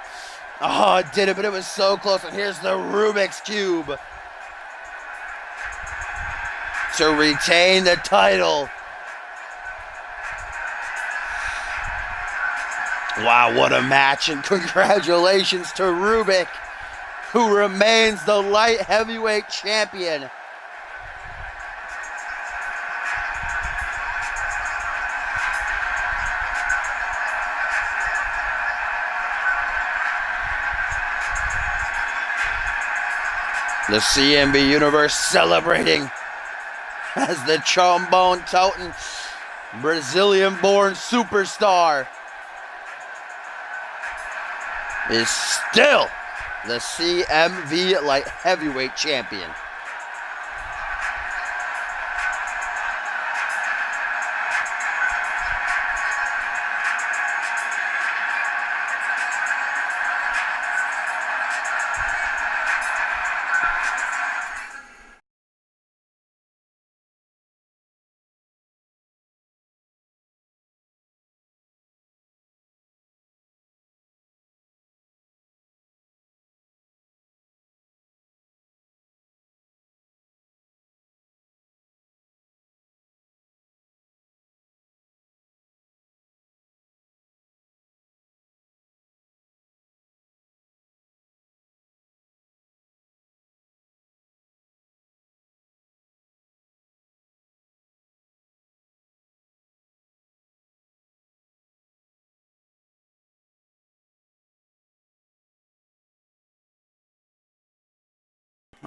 Oh, it did it, but it was so close. And here's the Rubik's Cube to retain the title. Wow, what a match, and congratulations to Rubik, who remains the light heavyweight champion. The CMV universe celebrating as the trombone-toting Brazilian-born superstar is still the CMV light heavyweight champion.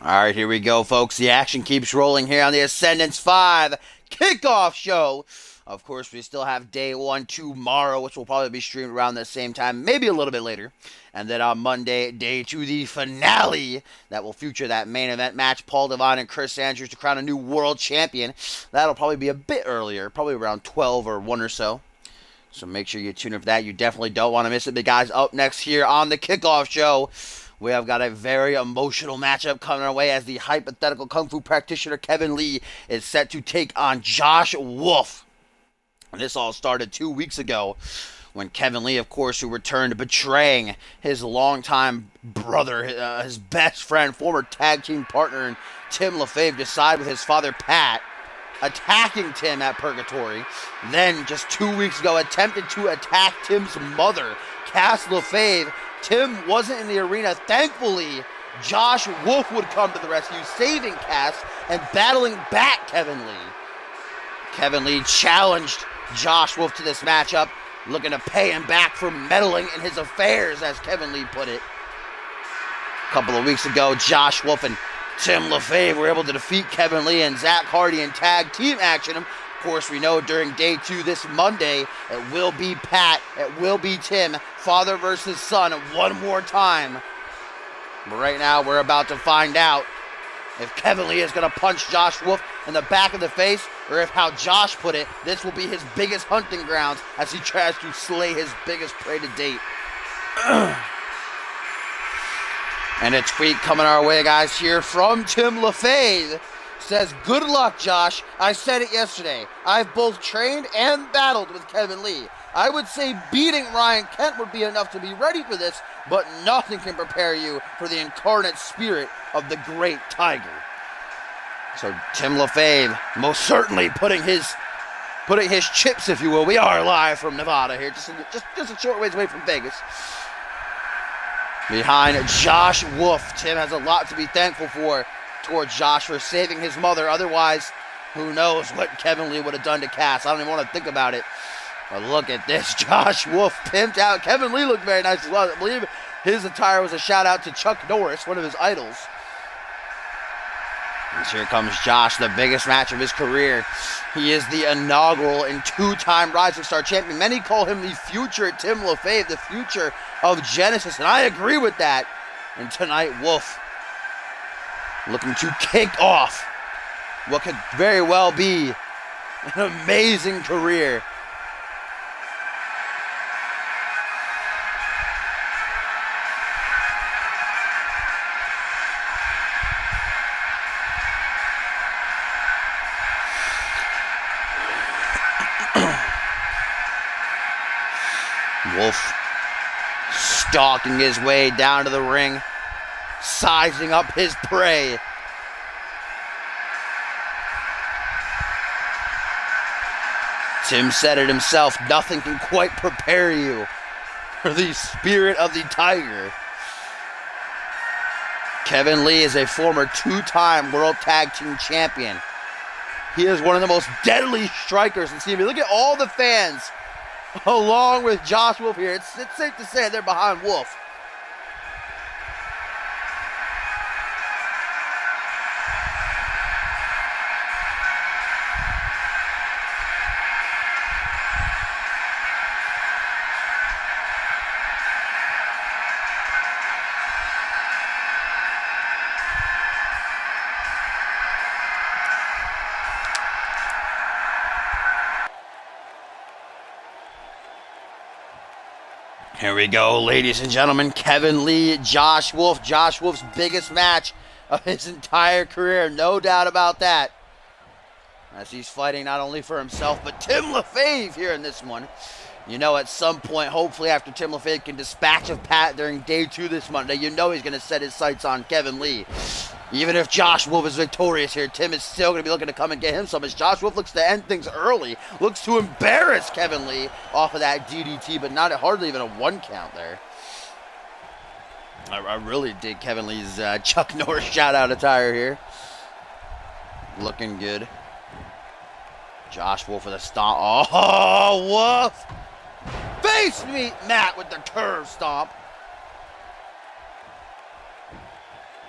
All right, here we go, folks. The action keeps rolling here on the Ascendance V Kickoff show. Of course, we still have day 1 tomorrow, which will probably be streamed around the same time, maybe a little bit later. And then on Monday, day 2, the finale that will feature that main event match, Paul Devine and Chris Andrews to crown a new world champion. That'll probably be a bit earlier, probably around 12 or 1 or so. So make sure you tune in for that. You definitely don't want to miss it. But guys, up next here on the Kickoff show, we have got a very emotional matchup coming our way as the hypothetical Kung Fu practitioner Kevin Lee is set to take on Josh Wolf. And this all started 2 weeks ago when Kevin Lee, of course, who returned betraying his longtime brother, his best friend, former tag team partner, and Tim LaFave, decided with his father, Pat, attacking Tim at Purgatory. Then, just 2 weeks ago, attempted to attack Tim's mother, Cass LaFave. Tim wasn't in the arena. Thankfully, Josh Wolf would come to the rescue, saving Cass and battling back Kevin Lee. Kevin Lee challenged Josh Wolf to this matchup, looking to pay him back for meddling in his affairs, as Kevin Lee put it. A couple of weeks ago, Josh Wolf and Tim LaFave were able to defeat Kevin Lee and Zach Hardy in tag team action. Of course, we know during day 2 this Monday, it will be Pat, it will be Tim, father versus son, one more time. But right now, we're about to find out if Kevin Lee is going to punch Josh Wolf in the back of the face, or if, how Josh put it, this will be his biggest hunting grounds as he tries to slay his biggest prey to date. And a tweet coming our way, guys, here from Tim LaFave. Says, good luck, Josh. I said it yesterday. I've both trained and battled with Kevin Lee. I would say beating Ryan Kent would be enough to be ready for this, but nothing can prepare you for the incarnate spirit of the great Tiger. So Tim LaFave most certainly putting his chips, if you will. We are live from Nevada here, just a short ways away from Vegas. Behind Josh Wolf, Tim has a lot to be thankful for towards Josh for saving his mother. Otherwise, who knows what Kevin Lee would have done to Cass. I don't even want to think about it. But look at this. Josh Wolf pimped out. Kevin Lee looked very nice as well. I believe his attire was a shout out to Chuck Norris, one of his idols. And here comes Josh, the biggest match of his career. He is the inaugural and two-time Rising Star champion. Many call him the future Tim LaFave, the future of Genesis, and I agree with that. And tonight, Wolf looking to kick off what could very well be an amazing career. Wolf stalking his way down to the ring, sizing up his prey. Tim said it himself, nothing can quite prepare you for the spirit of the tiger. Kevin Lee is a former two-time World Tag Team Champion. He is one of the most deadly strikers in CMV. Look at all the fans along with Josh Wolf here. It's safe to say they're behind Wolf. Here we go, ladies and gentlemen. Kevin Lee, Josh Wolf. Josh Wolf's biggest match of his entire career. No doubt about that. As he's fighting not only for himself, but Tim LaFave here in this one. You know, at some point, hopefully after Tim LaFave can dispatch of Pat during day 2 this Monday, you know he's going to set his sights on Kevin Lee. Even if Josh Wolf is victorious here, Tim is still going to be looking to come and get him some, as Josh Wolf looks to end things early, looks to embarrass Kevin Lee off of that DDT, but not hardly even a 1 count there. I really dig Kevin Lee's Chuck Norris shout-out attire here. Looking good. Josh Wolf with a stomp. Oh, Wolf! Face meet Matt with the curve stomp.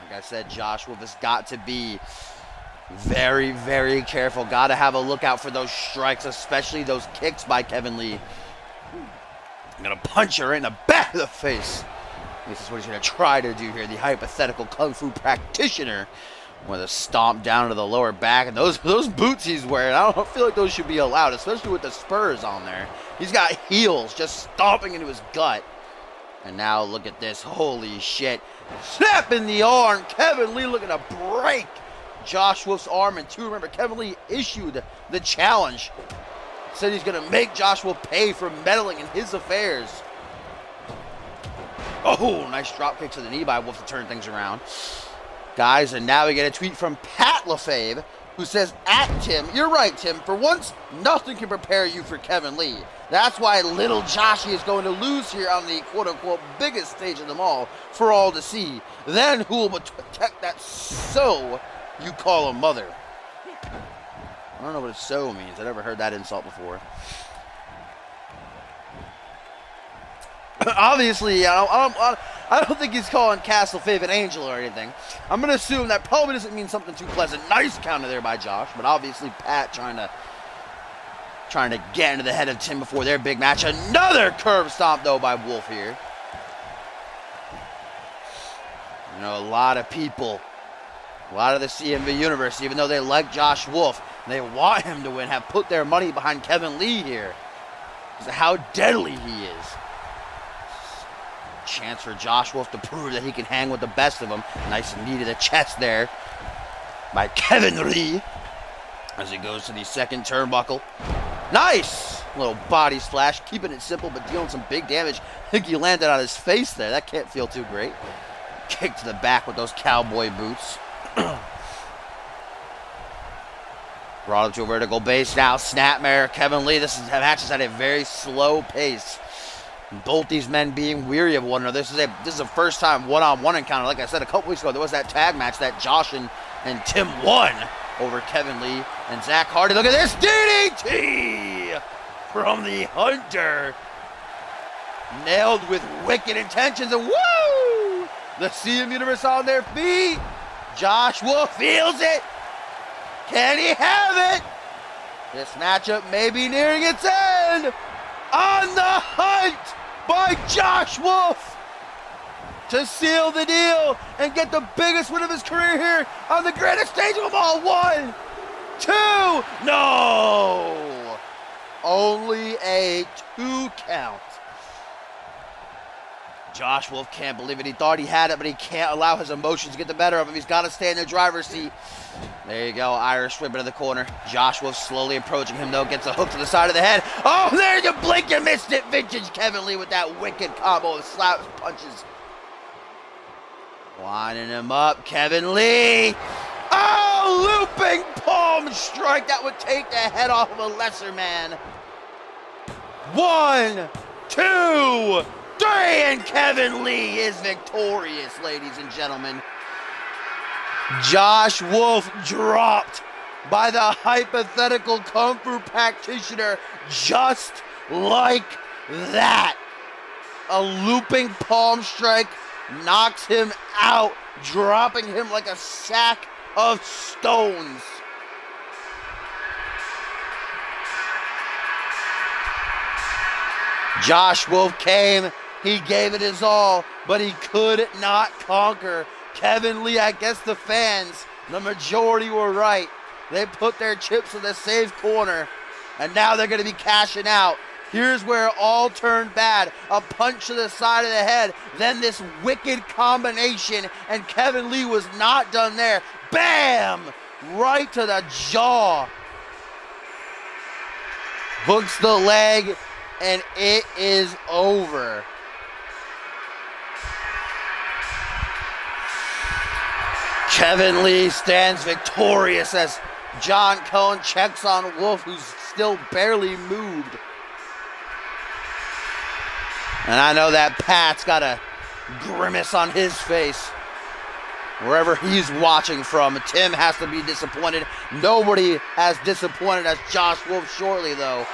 Like I said, Josh Wolf has got to be very, very careful. Got to have a lookout for those strikes, especially those kicks by Kevin Lee. I'm going to punch her in the back of the face. This is what he's going to try to do here. The hypothetical Kung Fu practitioner with a stomp down to the lower back. And those boots he's wearing, I don't feel like those should be allowed, especially with the spurs on there. He's got heels just stomping into his gut. And now look at this. Holy shit. Snap in the arm. Kevin Lee looking to break Josh Wolf's arm in 2. Remember, Kevin Lee issued the challenge. Said he's going to make Josh Wolf pay for meddling in his affairs. Oh, nice drop kick to the knee by Wolf to turn things around. Guys, and now we get a tweet from Pat LaFave, who says, at Tim, you're right, Tim. For once, nothing can prepare you for Kevin Lee. That's why little Joshy is going to lose here on the quote-unquote biggest stage of them all for all to see. Then who will protect that so you call a mother? I don't know what a so means. I've never heard that insult before. Obviously, I don't think he's calling Castle Fave an angel or anything. I'm going to assume that probably doesn't mean something too pleasant. Nice counter there by Josh, but obviously Pat trying to get into the head of Tim before their big match. Another curb stomp, though, by Wolf here. You know, a lot of people, a lot of the CMV universe, even though they like Josh Wolf, they want him to win, have put their money behind Kevin Lee here. Because of how deadly he is. Chance for Josh Wolf to prove that he can hang with the best of them. Nice knee to the chest there by Kevin Lee as he goes to the second turnbuckle. Nice little body splash, keeping it simple but dealing some big damage. I think he landed on his face there. That can't feel too great. Kick to the back with those cowboy boots. Brought him to a vertical base now. Snapmare, Kevin Lee. This match is at a very slow pace. Both these men being weary of one another. This is a first time one-on-one encounter. Like I said a couple weeks ago, there was that tag match that Josh and Tim won over Kevin Lee and Zach Hardy. Look at this DDT from the Hunter. Nailed with wicked intentions, and woo! The CM Universe on their feet. Josh Wolf feels it. Can he have it? This matchup may be nearing its end. On the hunt by Josh Wolf to seal the deal and get the biggest win of his career here on the greatest stage of them all. 1, 2, no! Only a 2 count. Josh Wolf can't believe it. He thought he had it, but he can't allow his emotions to get the better of him. He's got to stay in the driver's seat. There you go, Irish whip into the corner. Josh Wolf slowly approaching him, though. Gets a hook to the side of the head. Oh, there you blink, you missed it. Vintage Kevin Lee with that wicked combo of slaps, punches. Winding him up, Kevin Lee. Oh, looping palm strike. That would take the head off of a lesser man. 1, 2, 3, and Kevin Lee is victorious, ladies and gentlemen. Josh Wolf dropped by the hypothetical Kung Fu practitioner just like that. A looping palm strike knocks him out, dropping him like a sack of stones. Josh Wolf came, he gave it his all, but he could not conquer Kevin Lee. I guess the fans, the majority were right. They put their chips in the safe corner, and now they're going to be cashing out. Here's where it all turned bad. A punch to the side of the head, then this wicked combination, and Kevin Lee was not done there. Bam! Right to the jaw. Hooks the leg, and it is over. Kevin Lee stands victorious as John Cohen checks on Wolf, who's still barely moved. And I know that Pat's got a grimace on his face. Wherever he's watching from, Tim has to be disappointed. Nobody as disappointed as Josh Wolf shortly, though.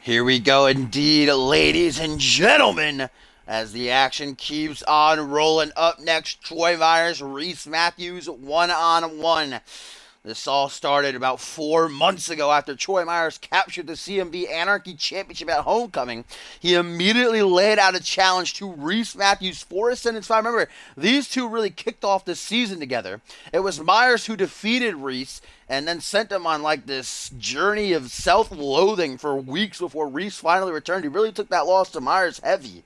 Here we go indeed, ladies and gentlemen, as the action keeps on rolling. Up next, Troy Myers, Reese Matthews, one-on-one. This all started about 4 months ago after Troy Myers captured the CMV Anarchy Championship at Homecoming. He immediately laid out a challenge to Reese Matthews for Ascendance V. Remember, these two really kicked off the season together. It was Myers who defeated Reese and then sent him on like this journey of self-loathing for weeks before Reese finally returned. He really took that loss to Myers heavy,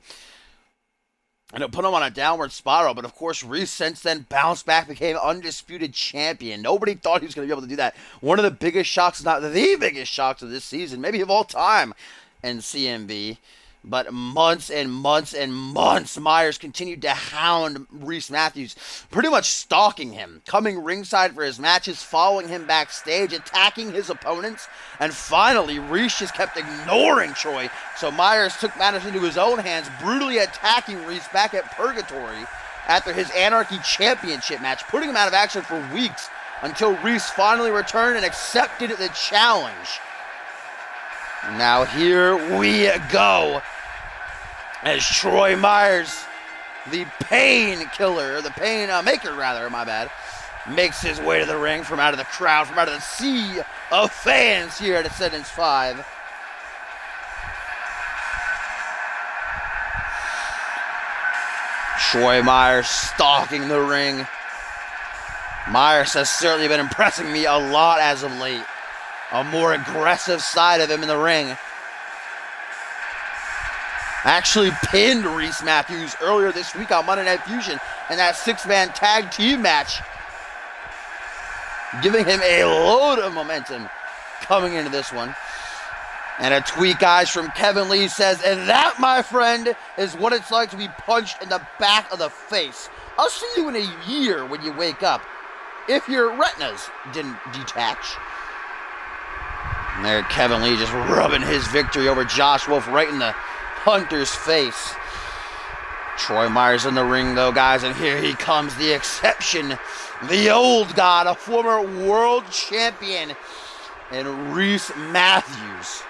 and it put him on a downward spiral. But of course, Reese since then bounced back, became undisputed champion. Nobody thought he was going to be able to do that. One of the biggest shocks, not the biggest shocks of this season, maybe of all time in CMV. But months and months and months, Myers continued to hound Reese Matthews, pretty much stalking him, coming ringside for his matches, following him backstage, attacking his opponents, and finally, Reese just kept ignoring Troy, so Myers took matters into his own hands, brutally attacking Reese back at Purgatory after his Anarchy Championship match, putting him out of action for weeks until Reese finally returned and accepted the challenge. Now here we go, as Troy Myers, the pain killer, the pain maker rather, my bad, makes his way to the ring from out of the crowd, from out of the sea of fans here at Ascendance V. Troy Myers stalking the ring. Myers has certainly been impressing me a lot as of late. a more aggressive side of him in the ring. Actually pinned Reese Matthews earlier this week on Monday Night Fusion in that 6-man tag team match, giving him a load of momentum coming into this one. And a tweet, guys, from Kevin Lee says, and that, my friend, is what it's like to be punched in the back of the face. I'll see you in a year when you wake up, if your retinas didn't detach. And there, Kevin Lee just rubbing his victory over Josh Wolf right in the Hunter's face. Troy Myers in the ring, though, guys, and here he comes, the exception, the old god, a former world champion, and Reese Matthews.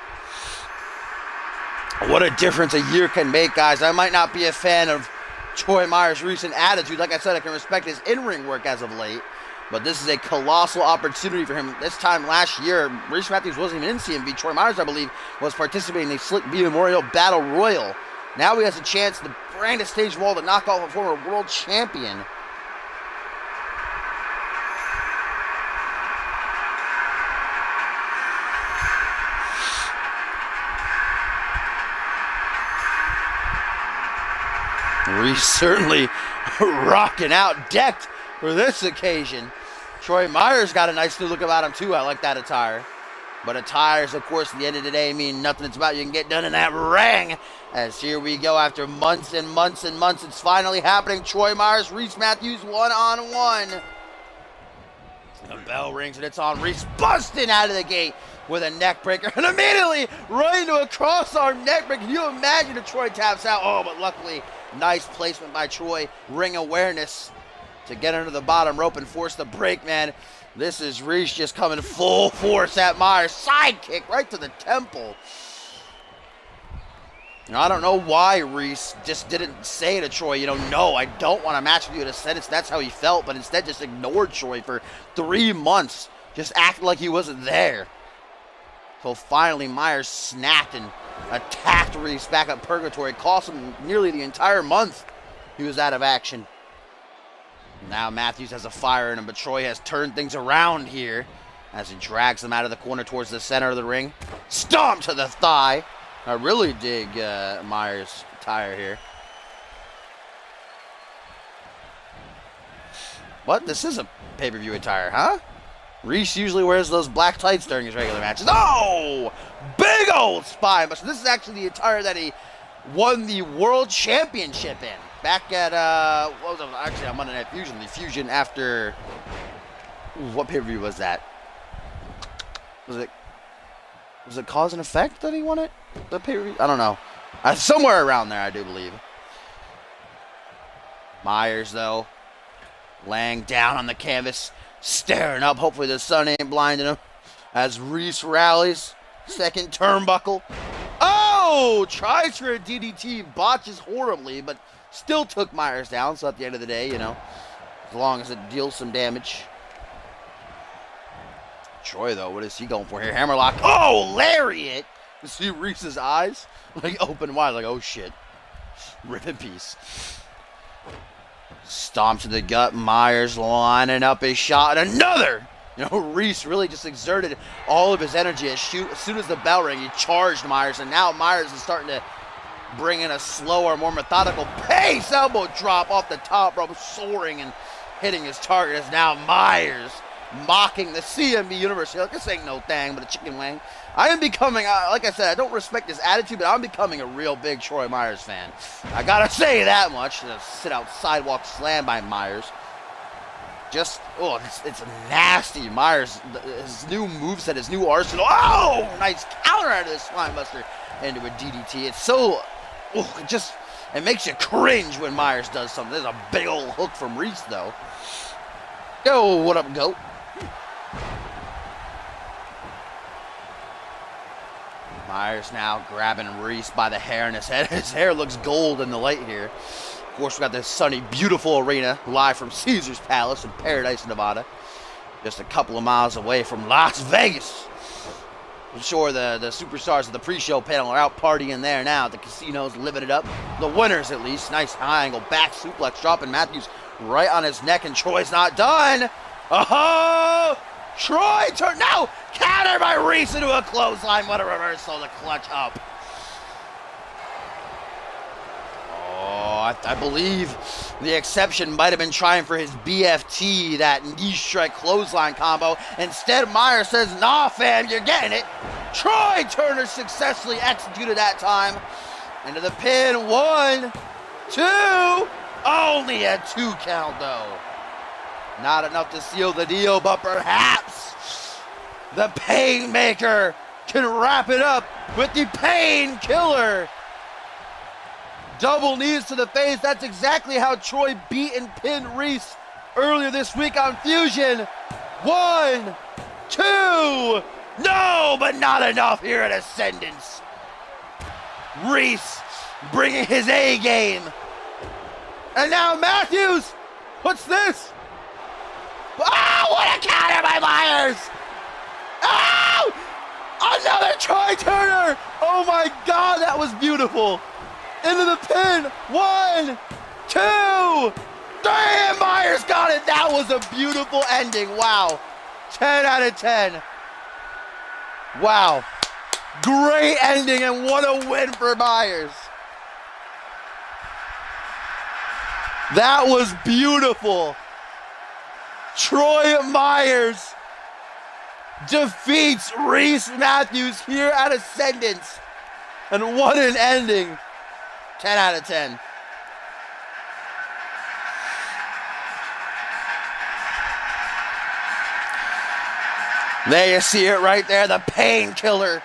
What a difference a year can make, guys. I might not be a fan of Troy Myers' recent attitude. Like I said, I can respect his in-ring work as of late, but this is a colossal opportunity for him. This time last year, Reese Matthews wasn't even in CMV. Troy Myers, I believe, was participating in the Slick B Memorial Battle Royal. Now he has a chance to brand a stage wall to knock off a former world champion. Reese certainly rocking out, decked for this occasion. Troy Myers got a nice new look about him too. I like that attire. But attires, of course, at the end of the day mean nothing. It's about you can get done in that ring. As here we go after months and months and months. It's finally happening. Troy Myers, Reese Matthews, one-on-one. The bell rings and it's on. Reese busting out of the gate with a neck breaker and immediately right into a cross-arm neck breaker. Can you imagine if Troy taps out? Oh, but luckily, nice placement by Troy. Ring awareness to get under the bottom rope and force the break, man. This is Reese just coming full force at Myers. Side kick right to the temple. I don't know why Reese just didn't say to Troy, no, I don't want to match with you at Ascendance. That's how he felt, but instead just ignored Troy for 3 months. Just acted like he wasn't there. So finally Myers snapped and attacked Reese back at Purgatory. Cost him nearly the entire month he was out of action. Now Matthews has a fire in him, but Troy has turned things around here as he drags him out of the corner towards the center of the ring. Stomp to the thigh. I really dig Myers' attire here. What? This is a pay-per-view attire, huh? Reese usually wears those black tights during his regular matches. Oh! Big old spine buster. This is actually the attire that he won the World Championship in. Back at, what was it? Actually, on Monday Night Fusion. The Fusion after, what pay-per-view was that? Was it Cause and Effect that he won it? The pay-per-view? I don't know. Somewhere around there, I do believe. Myers, though, laying down on the canvas, staring up. Hopefully the sun ain't blinding him. As Reese rallies. Second turnbuckle. Oh! Tries for a DDT. Botches horribly, but still took Myers down. So at the end of the day, as long as it deals some damage. Troy, though, what is he going for here? Hammerlock. Oh, lariat! You see Reese's eyes? Open wide, oh shit. Rip in peace. Stomp to the gut. Myers lining up a shot. And another! Reese really just exerted all of his energy. As soon as the bell rang, he charged Myers. And now Myers is starting to bring in a slower, more methodical pace. Elbow drop off the top rope, soaring and hitting his target. As now Myers mocking the CMV universe. This ain't no thing but a chicken wing. I am becoming, like I said, I don't respect his attitude, but I'm becoming a real big Troy Myers fan. I gotta say that much. The sit-out sidewalk slam by Myers. Just, it's nasty. Myers, his new moveset, his new arsenal. Oh, nice counter out of this spinebuster into a DDT. It's so, it makes you cringe when Myers does something. There's a big old hook from Reese, though. Yo, what up, GOAT? Myers now grabbing Reese by the hair in his head. His hair looks gold in the light here. Of course, we got this sunny, beautiful arena live from Caesar's Palace in Paradise, Nevada. Just a couple of miles away from Las Vegas. I'm sure the superstars of the pre-show panel are out partying there now. The casino's living it up. The winners, at least. Nice high angle back suplex dropping Matthews right on his neck, and Troy's not done. Oh! Troy turn. No! Counter by Reese into a clothesline. What a reversal to clutch up. Oh, I believe the exception might have been trying for his BFT, that knee strike clothesline combo. Instead, Myers says, nah, fam, you're getting it. Troy Turner successfully executed that time. Into the pin. 1, 2. Only a 2 count, though. Not enough to seal the deal, but perhaps the Painmaker can wrap it up with the Painkiller. Double knees to the face. That's exactly how Troy beat and pinned Reese earlier this week on Fusion. 1, 2. No, but not enough here at Ascendance. Reese bringing his A game. And now Matthews. What's this? Oh, what a counter by Myers. Oh, another Troy Turner. Oh my God, that was beautiful. Into the pin. 1, 2, 3. And Myers got it. That was a beautiful ending. Wow. 10 out of 10. Wow. Great ending, and what a win for Myers. That was beautiful. Troy Myers defeats Reese Matthews here at Ascendance. And what an ending. 10 out of 10. There you see it right there. The Painkiller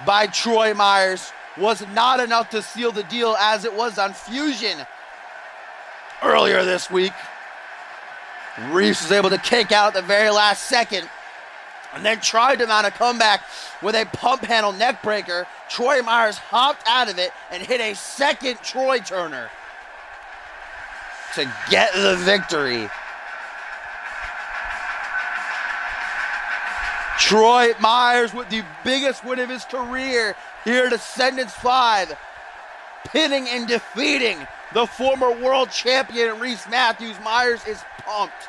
by Troy Myers was not enough to seal the deal as it was on Fusion earlier this week. Reese was able to kick out at the very last second and then tried to mount a comeback with a pump handle neck breaker. Troy Myers hopped out of it and hit a second Troy Turner to get the victory. Troy Myers with the biggest win of his career here at Ascendance 5, pinning and defeating the former world champion Reese Matthews. Myers is pumped.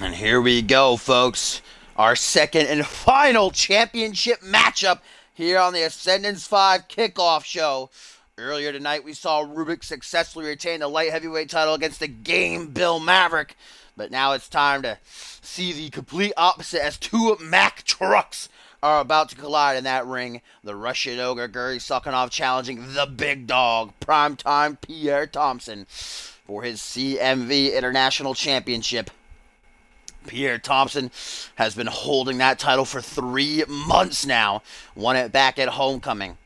And here we go, folks. Our second and final championship matchup here on the Ascendance 5 Kickoff Show. Earlier tonight, we saw Rubik successfully retain the light heavyweight title against the Game Bill Maverick. But now it's time to see the complete opposite as two Mack trucks are about to collide in that ring. The Russian Ogre, Guri Sukhanov, challenging the big dog, primetime Pierre Thompson, for his CMV International Championship. Pierre Thompson has been holding that title for 3 months now. Won it back at Homecoming.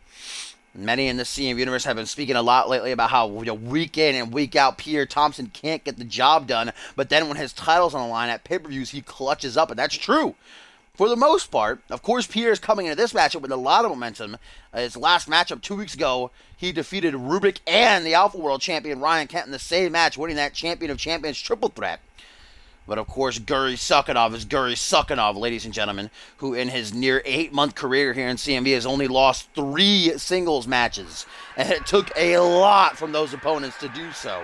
Many in the CMV universe have been speaking a lot lately about how week in and week out Pierre Thompson can't get the job done. But then when his title's on the line at pay-per-views, he clutches up, and that's true. For the most part, of course, Pierre is coming into this matchup with a lot of momentum. His last matchup 2 weeks ago, he defeated Rubik and the Alpha World Champion Ryan Kent in the same match, winning that Champion of Champions triple threat. But of course, Guri Sukhanov is Guri Sukhanov, ladies and gentlemen, who in his near 8-month career here in CMV has only lost 3 singles matches. And it took a lot from those opponents to do so.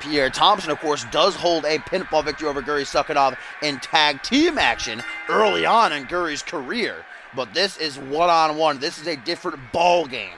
Pierre Thompson, of course, does hold a pinfall victory over Guri Sukhanov in tag team action early on in Guri's career. But this is one-on-one. This is a different ball game.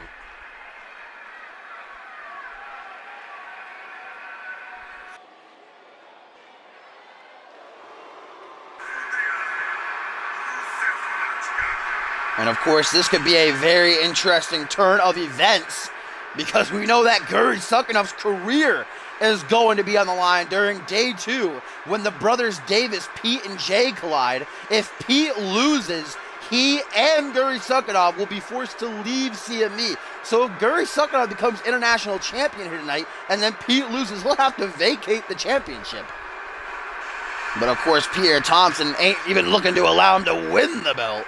And of course, this could be a very interesting turn of events because we know that Guri Suckunoff's career is going to be on the line during day 2 when the brothers Davis, Pete, and Jay collide. If Pete loses, he and Guri Suckunoff will be forced to leave CMV. So if Guri Suckunoff becomes international champion here tonight, and then Pete loses, he'll have to vacate the championship. But of course, Pierre Thompson ain't even looking to allow him to win the belt.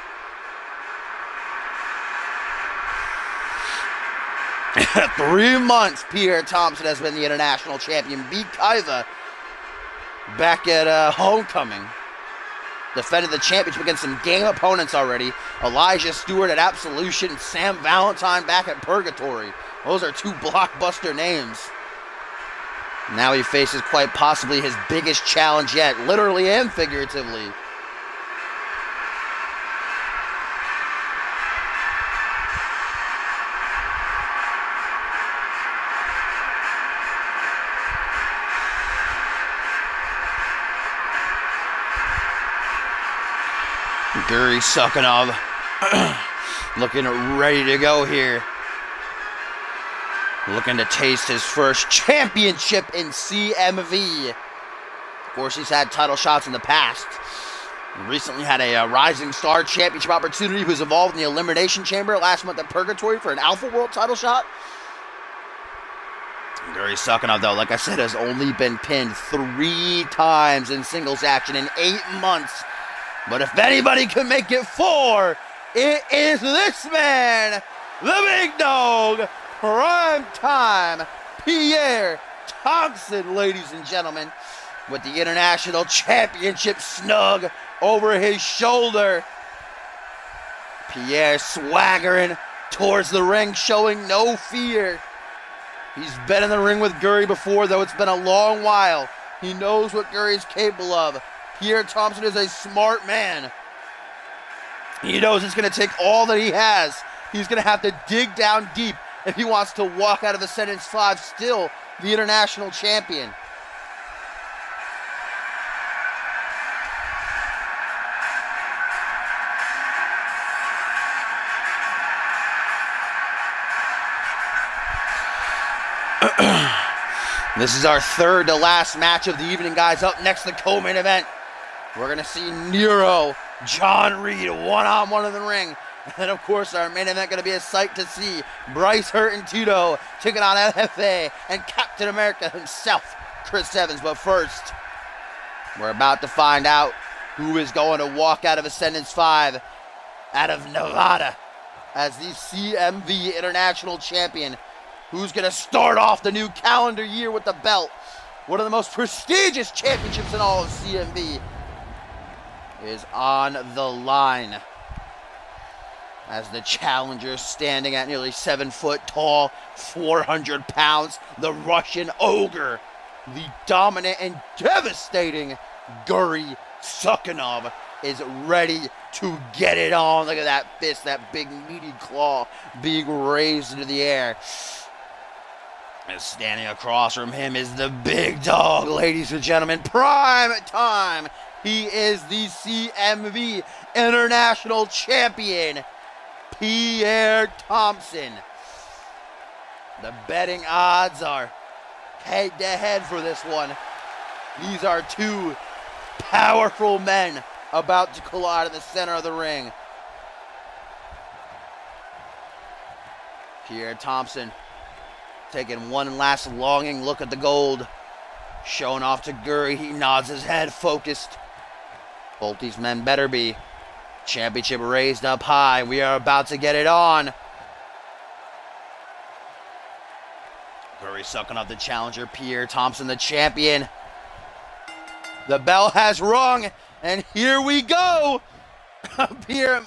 In 3 months, Pierre Thompson has been the international champion. Beat Kaiva back at Homecoming. Defended the championship against some game opponents already. Elijah Stewart at Absolution and Sam Valentine back at Purgatory. Those are 2 blockbuster names. Now he faces quite possibly his biggest challenge yet, literally and figuratively. Guri Suckunoff looking ready to go here. Looking to taste his first championship in CMV. Of course, he's had title shots in the past. He recently had a Rising Star Championship opportunity. He was involved in the Elimination Chamber last month at Purgatory for an Alpha World title shot. Guri Suckunoff, though, like I said, has only been pinned 3 times in singles action in 8 months. But if anybody can make it 4, it is this man, the big dog, prime time, Pierre Thompson, ladies and gentlemen, with the International Championship snug over his shoulder. Pierre swaggering towards the ring, showing no fear. He's been in the ring with Guri before, though it's been a long while. He knows what Guri is capable of. Pierre Thompson is a smart man. He knows it's going to take all that he has. He's going to have to dig down deep if he wants to walk out of Ascendance 5 still the international champion. This is our third to last match of the evening, guys. Up next, the co-main event. We're going to see Nero, John Reed, one-on-one in the ring. And, of course, our main event going to be a sight to see. Bryce Hurt and Tito taking on LFA and Captain America himself, Chris Evans. But first, we're about to find out who is going to walk out of Ascendance 5 out of Nevada as the CMV International Champion. Who's going to start off the new calendar year with the belt? One of the most prestigious championships in all of CMV is on the line. As the challenger standing at nearly 7 foot tall, 400 pounds, the Russian ogre, the dominant and devastating Guri Suckunoff is ready to get it on. Look at that fist, that big meaty claw being raised into the air. And standing across from him is the big dog, ladies and gentlemen. Prime time. He is the CMV International Champion, Pierre Thompson. The betting odds are head-to-head for this one. These are 2 powerful men about to collide in the center of the ring. Pierre Thompson taking one last longing look at the gold. Showing off to Guri. He nods his head, focused. Both these men better be. Championship raised up high. We are about to get it on. Guri Suckunoff, the challenger. Pierre Thompson, the champion. The bell has rung, and here we go. Pierre,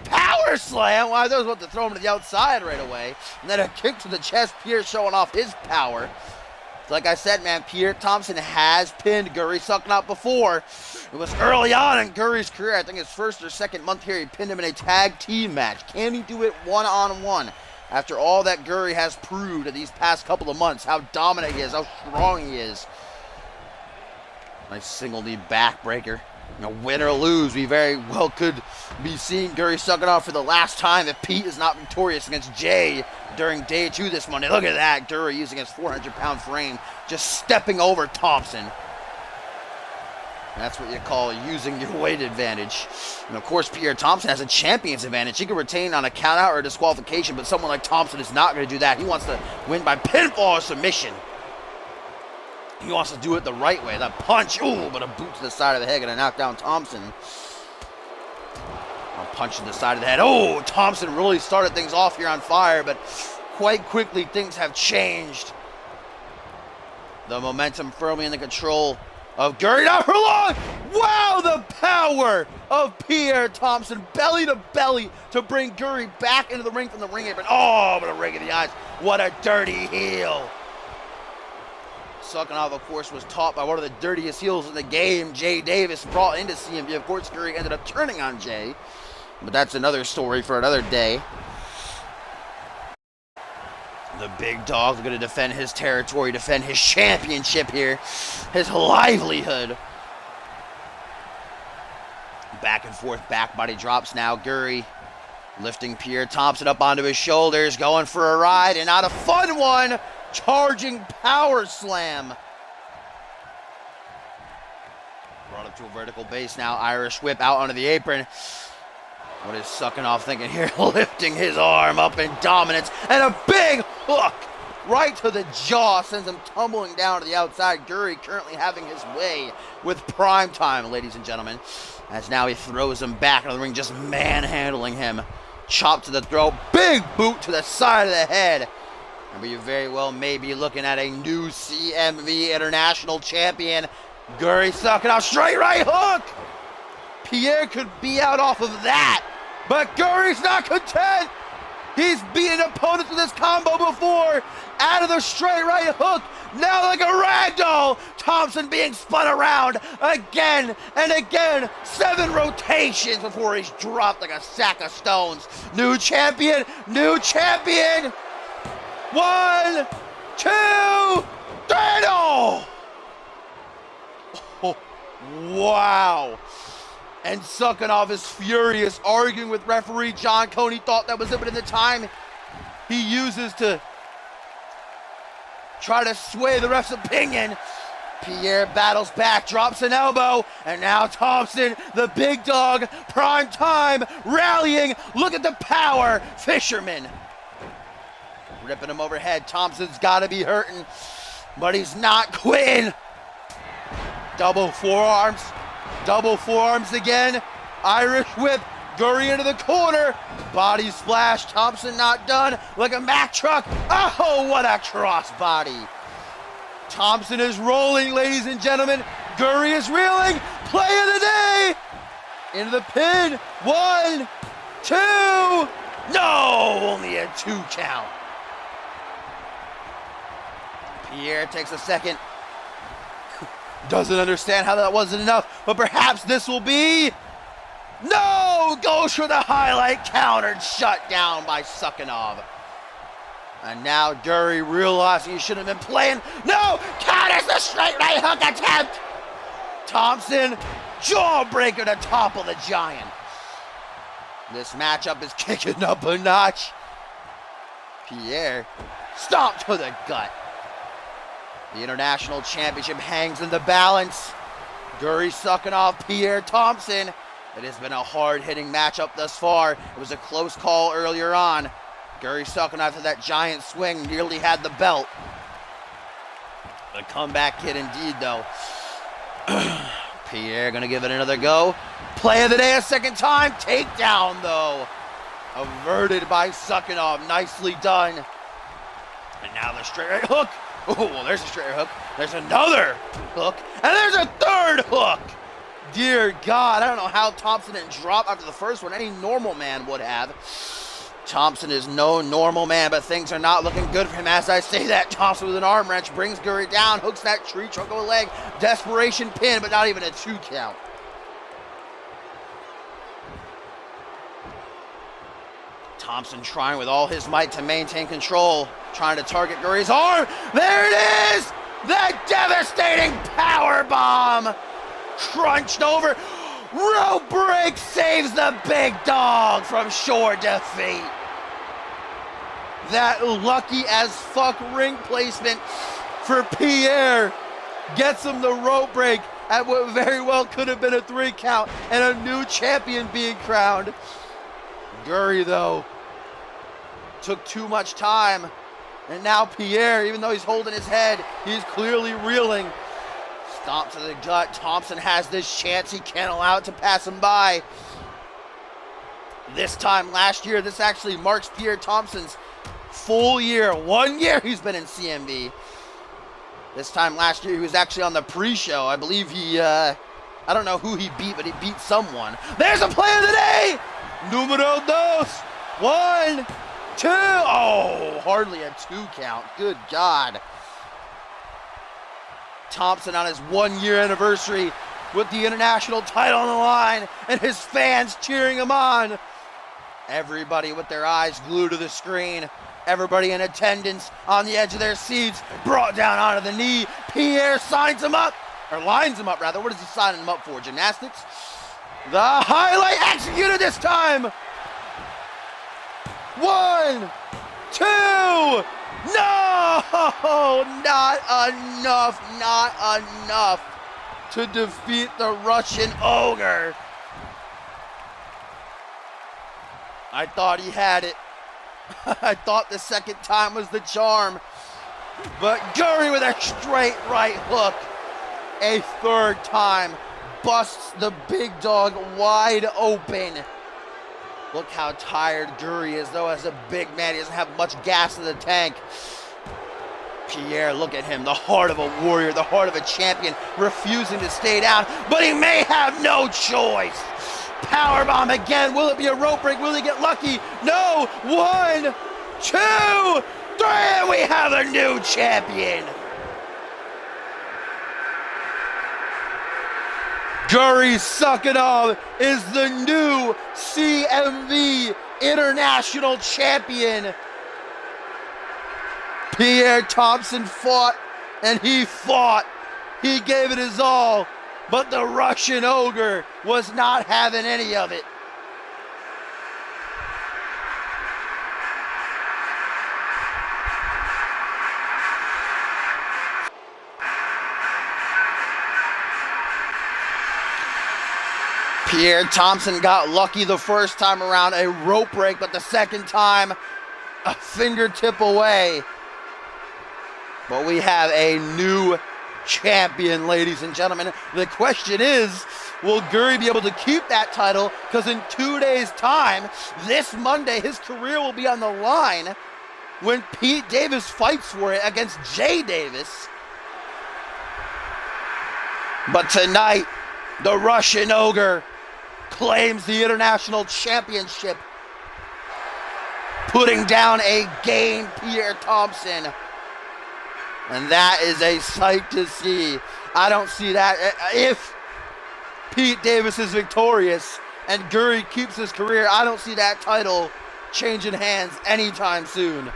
power slam. Well, I was about to throw him to the outside right away. And then a kick to the chest. Pierre showing off his power. Like I said, man, Pierre Thompson has pinned Guri Suckunoff before. It was early on in Guri's career. I think his first or second month here, he pinned him in a tag team match. Can he do it one-on-one? After all that Guri has proved in these past couple of months, how dominant he is, how strong he is. Nice single knee backbreaker. Win or lose, we very well could be seeing Guri Suckanov for the last time if Pete is not victorious against Jay during day 2 this Monday. Look at that, Guri using his 400-pound frame, just stepping over Thompson. That's what you call using your weight advantage. And of course, Pierre Thompson has a champion's advantage. He can retain on a countout or a disqualification, but someone like Thompson is not going to do that. He wants to win by pinfall or submission. He wants to do it the right way. That punch, ooh, but a boot to the side of the head, going to knock down Thompson. A punch to the side of the head. Oh, Thompson really started things off here on fire, but quite quickly things have changed. The momentum firmly in the control of Guri, not for long. Wow, the power of Pierre Thompson, belly to belly, to bring Guri back into the ring from the ring apron. Oh, but a ring in the eyes. What a dirty heel. Suckanov, of course, was taught by one of the dirtiest heels in the game, Jay Davis, brought into CMV. Of course, Guri ended up turning on Jay, but that's another story for another day. The big dog is going to defend his territory, defend his championship here, his livelihood. Back and forth, back body drops now. Guri lifting Pierre Thompson up onto his shoulders, going for a ride, and not a fun one. Charging power slam. Brought up to a vertical base now. Irish whip out onto the apron. What is Suckanov thinking here? Lifting his arm up in dominance, and a big hook right to the jaw sends him tumbling down to the outside. Guri currently having his way with prime time, ladies and gentlemen, as now he throws him back into the ring, just manhandling him. Chop to the throat, big boot to the side of the head. And we very well may be looking at a new CMV International Champion. Guri Suckanov, straight right hook. Pierre could be out off of that, but Guri's not content. He's beaten opponents with this combo before. Out of the straight right hook, now like a ragdoll. Thompson being spun around again and again. 7 rotations before he's dropped like a sack of stones. New champion, new champion. 1, 2, 3, no! Oh, wow. And Suckanov is furious, arguing with referee John Coney. Thought that was it, but in the time he uses to try to sway the ref's opinion, Pierre battles back, drops an elbow, and now Thompson, the big dog, prime time, rallying. Look at the power, Fisherman. Ripping him overhead. Thompson's got to be hurting, but he's not quitting. Double forearms again. Irish whip. Guri into the corner. Body splash. Thompson not done. Like a Mack truck. Oh, what a crossbody. Thompson is rolling, ladies and gentlemen. Guri is reeling. Play of the day. Into the pin. 1, 2. No, only a 2 count. Pierre takes a second. Doesn't understand how that wasn't enough, but perhaps this will be. No! Goes for the highlight, countered, shut down by Suckanov. And now Guri realizing he shouldn't have been playing. No! Counters the straight right hook attempt! Thompson, jawbreaker to topple the giant. This matchup is kicking up a notch. Pierre, stomp to the gut. The International Championship hangs in the balance. Guri Suckanov, Pierre Thompson. It has been a hard-hitting matchup thus far. It was a close call earlier on. Guri Suckanov, after that giant swing, nearly had the belt. A comeback kid indeed, though. Pierre gonna give it another go. Play of the day a second time. Takedown, though. Averted by Suckanov. Nicely done. And now the straight right hook. Oh, well, there's a straight hook. There's another hook. And there's a third hook. Dear God, I don't know how Thompson didn't drop after the first one. Any normal man would have. Thompson is no normal man, but things are not looking good for him. As I say that, Thompson with an arm wrench brings Guri down, hooks that tree trunk of a leg. Desperation pin, but not even a 2 count. Thompson trying with all his might to maintain control, trying to target Guri's arm. There it is! The devastating power bomb! Crunched over. Rope break saves the big dog from sure defeat. That lucky as fuck ring placement for Pierre gets him the rope break at what very well could have been a 3 count and a new champion being crowned. Guri, though, took too much time. And now Pierre, even though he's holding his head, he's clearly reeling. Stomp to the gut. Thompson has this chance. He can't allow it to pass him by. This time last year, this actually marks Pierre Thompson's full year. 1 year he's been in CMV. This time last year, he was actually on the pre-show. I believe he, I don't know who he beat, but he beat someone. There's a play of the day! Numero dos. 1, 2. Oh, hardly a 2 count. Good God. Thompson on his 1 year anniversary with the international title on the line and his fans cheering him on. Everybody with their eyes glued to the screen. Everybody in attendance on the edge of their seats, brought down onto the knee. Pierre signs him up, or lines him up rather. What is he signing him up for? Gymnastics? The highlight executed this time. 1, 2. No! Not enough to defeat the Russian Ogre. I thought he had it. I thought the second time was the charm. But Guri with a straight right hook. A third time busts the big dog wide open. Look how tired Guri is, though. As a big man, he doesn't have much gas in the tank. Pierre, look at him. The heart of a warrior, the heart of a champion, refusing to stay down. But he may have no choice. Powerbomb again. Will it be a rope break? Will he get lucky? No. 1, 2, 3. And we have a new champion. Guri Suchanov is the new CMV International Champion. Pierre Thompson fought, and he fought. He gave it his all, but the Russian Ogre was not having any of it. Pierre Thompson got lucky the first time around, a rope break, but the second time, a fingertip away. But we have a new champion, ladies and gentlemen. The question is, will Guri be able to keep that title? Because in 2 days' time, this Monday, his career will be on the line when Pete Davis fights for it against Jay Davis. But tonight, the Russian Ogre claims the International Championship, putting down a game Pierre Thompson. And that is a sight to see. I don't see that. If Pete Davis is victorious and Guri keeps his career, I don't see that title changing hands anytime soon.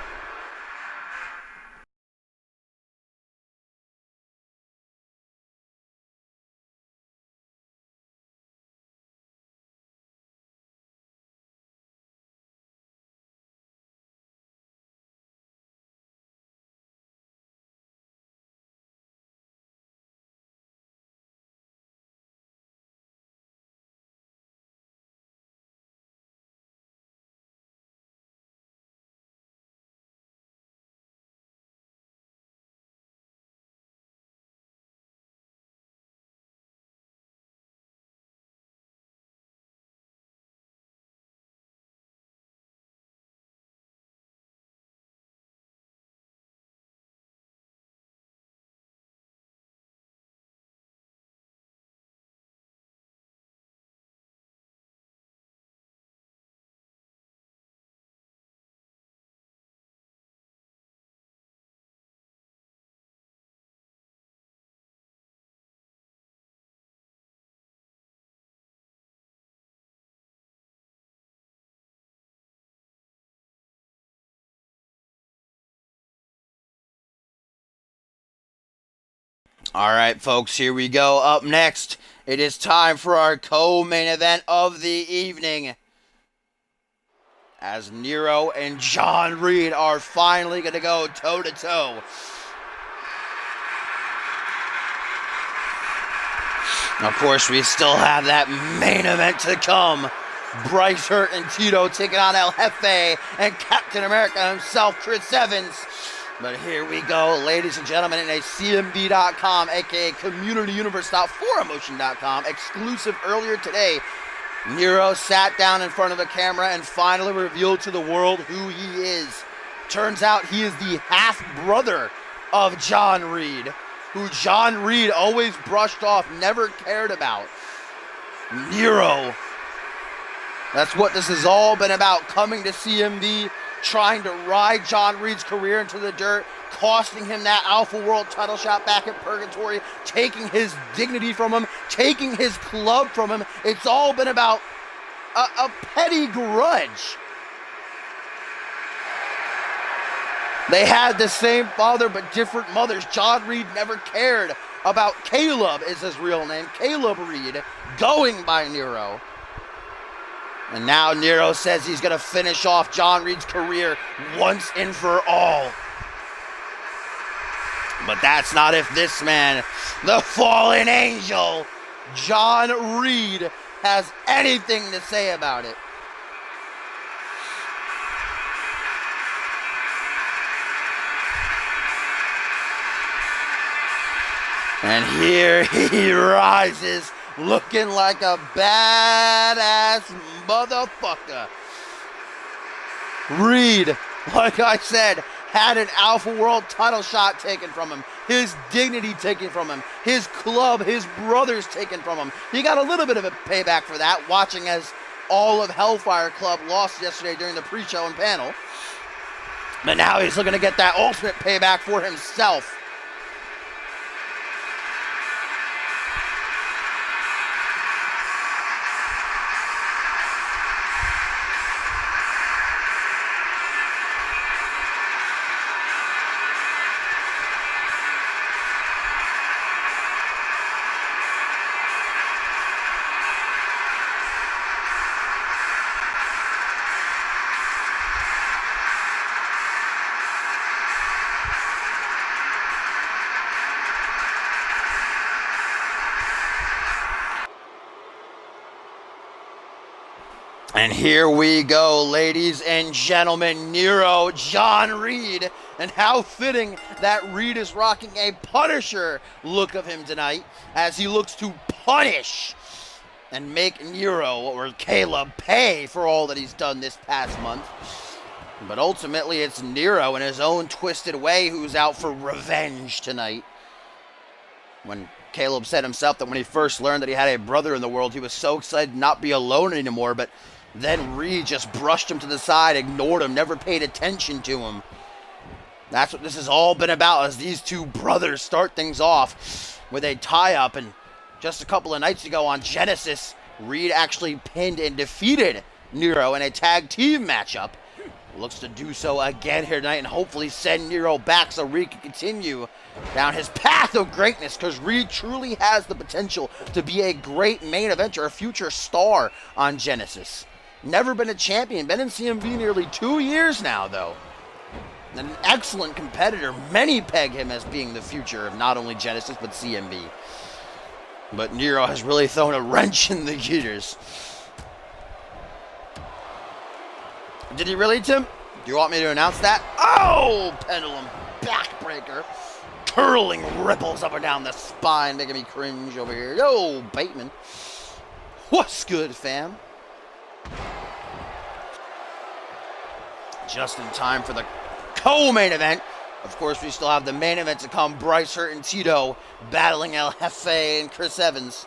All right, folks, here we go. Up next, it is time for our co-main event of the evening, as Nero and John Reed are finally going to go toe-to-toe. Of course, we still have that main event to come. Bryce Hurt and Tito taking on El Jefe and Captain America himself, Chris Evans. But here we go, ladies and gentlemen, in a CMV.com, aka CommunityUniverse.4emotion.com, exclusive earlier today. Nero sat down in front of the camera and finally revealed to the world who he is. Turns out he is the half-brother of John Reed, who John Reed always brushed off, never cared about. Nero. That's what this has all been about, coming to CMV, trying to ride John Reed's career into the dirt, costing him that Alpha World title shot back at Purgatory, taking his dignity from him, taking his club from him. It's all been about a petty grudge. They had the same father but different mothers. John Reed never cared about Caleb, is his real name, Caleb Reed, going by Nero. And now Nero says he's going to finish off John Reed's career once and for all. But that's not if this man, the fallen angel, John Reed, has anything to say about it. And here he rises, looking like a badass motherfucker. Reed, like I said, had an Alpha World title shot taken from him, his dignity taken from him, his club, his brothers taken from him. He got a little bit of a payback for that, watching as all of Hellfire Club lost yesterday during the pre-show and panel. But now he's looking to get that ultimate payback for himself. And here we go, ladies and gentlemen, Nero, John Reed, and how fitting that Reed is rocking a Punisher look of him tonight as he looks to punish and make Nero or Caleb pay for all that he's done this past month. But ultimately, it's Nero in his own twisted way who's out for revenge tonight. When Caleb said himself that when he first learned that he had a brother in the world, he was so excited to not be alone anymore, but then Reed just brushed him to the side, ignored him, never paid attention to him. That's what this has all been about, as these two brothers start things off with a tie-up. And just a couple of nights ago on Genesis, Reed actually pinned and defeated Nero in a tag team matchup. Looks to do so again here tonight and hopefully send Nero back so Reed can continue down his path of greatness, because Reed truly has the potential to be a great main eventer, a future star on Genesis. Never been a champion, been in CMV nearly 2 years now, though. An excellent competitor. Many peg him as being the future of not only Genesis, but CMV. But Nero has really thrown a wrench in the gears. Did he really, Tim? Do you want me to announce that? Oh, pendulum backbreaker. Curling ripples up and down the spine, making me cringe over here. Yo, Bateman. What's good, fam? Just in time for the co-main event. Of course, we still have the main event to come. Bryce Hurt and Tito battling El Jefe and Chris Evans.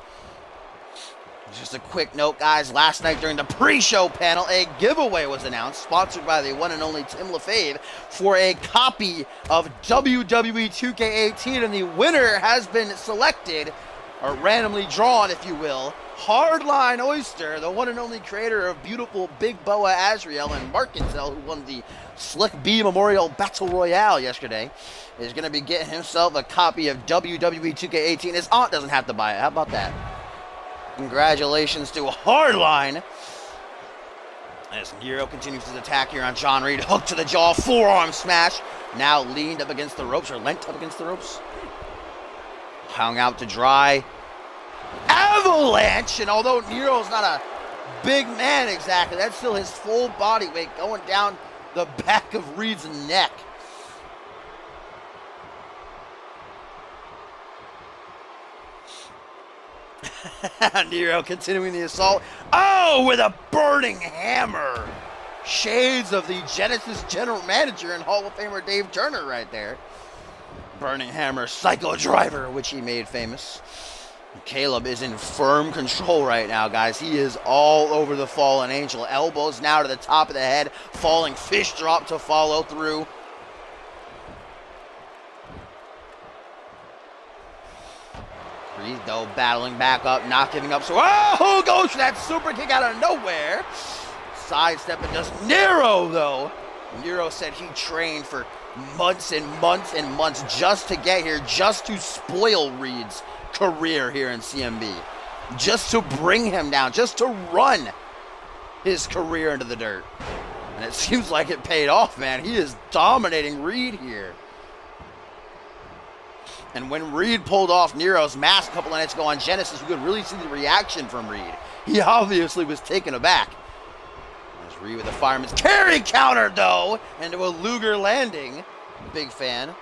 Just a quick note, guys. Last night during the pre-show panel, a giveaway was announced, sponsored by the one and only Tim LaFave, for a copy of WWE 2K18, and the winner has been selected, or randomly drawn, if you will. Hardline Oyster, the one and only creator of beautiful Big Boa Azrael, and Mark Intel, who won the Slick B Memorial Battle Royale yesterday, is going to be getting himself a copy of WWE 2K18. His aunt doesn't have to buy it. How about that? Congratulations to Hardline. As Nero continues his attack here on John Reed. Hook to the jaw, forearm smash. Now leaned up against the ropes, or leant up against the ropes. Hung out to dry. Avalanche! And although Nero's not a big man exactly, that's still his full body weight going down the back of Reed's neck. Nero continuing the assault. Oh, with a burning hammer. Shades of the Genesis general manager and Hall of Famer Dave Turner right there. Burning hammer, psycho driver, which he made famous. Caleb is in firm control right now, guys. He is all over the fallen angel. Elbows now to the top of the head. Falling fish drop to follow through. Reed, though, battling back up, not giving up. So, oh, goes for that super kick out of nowhere. Sidestepping does Nero, though. Nero said he trained for months and months and months just to get here, just to spoil Reed's career here in CMV. Just to bring him down, just to run his career into the dirt. And it seems like it paid off, man. He is dominating Reed here. And when Reed pulled off Nero's mask a couple of nights ago on Genesis, you could really see the reaction from Reed. He obviously was taken aback. There's Reed with a fireman's carry counter, though, into a Luger landing. Big fan.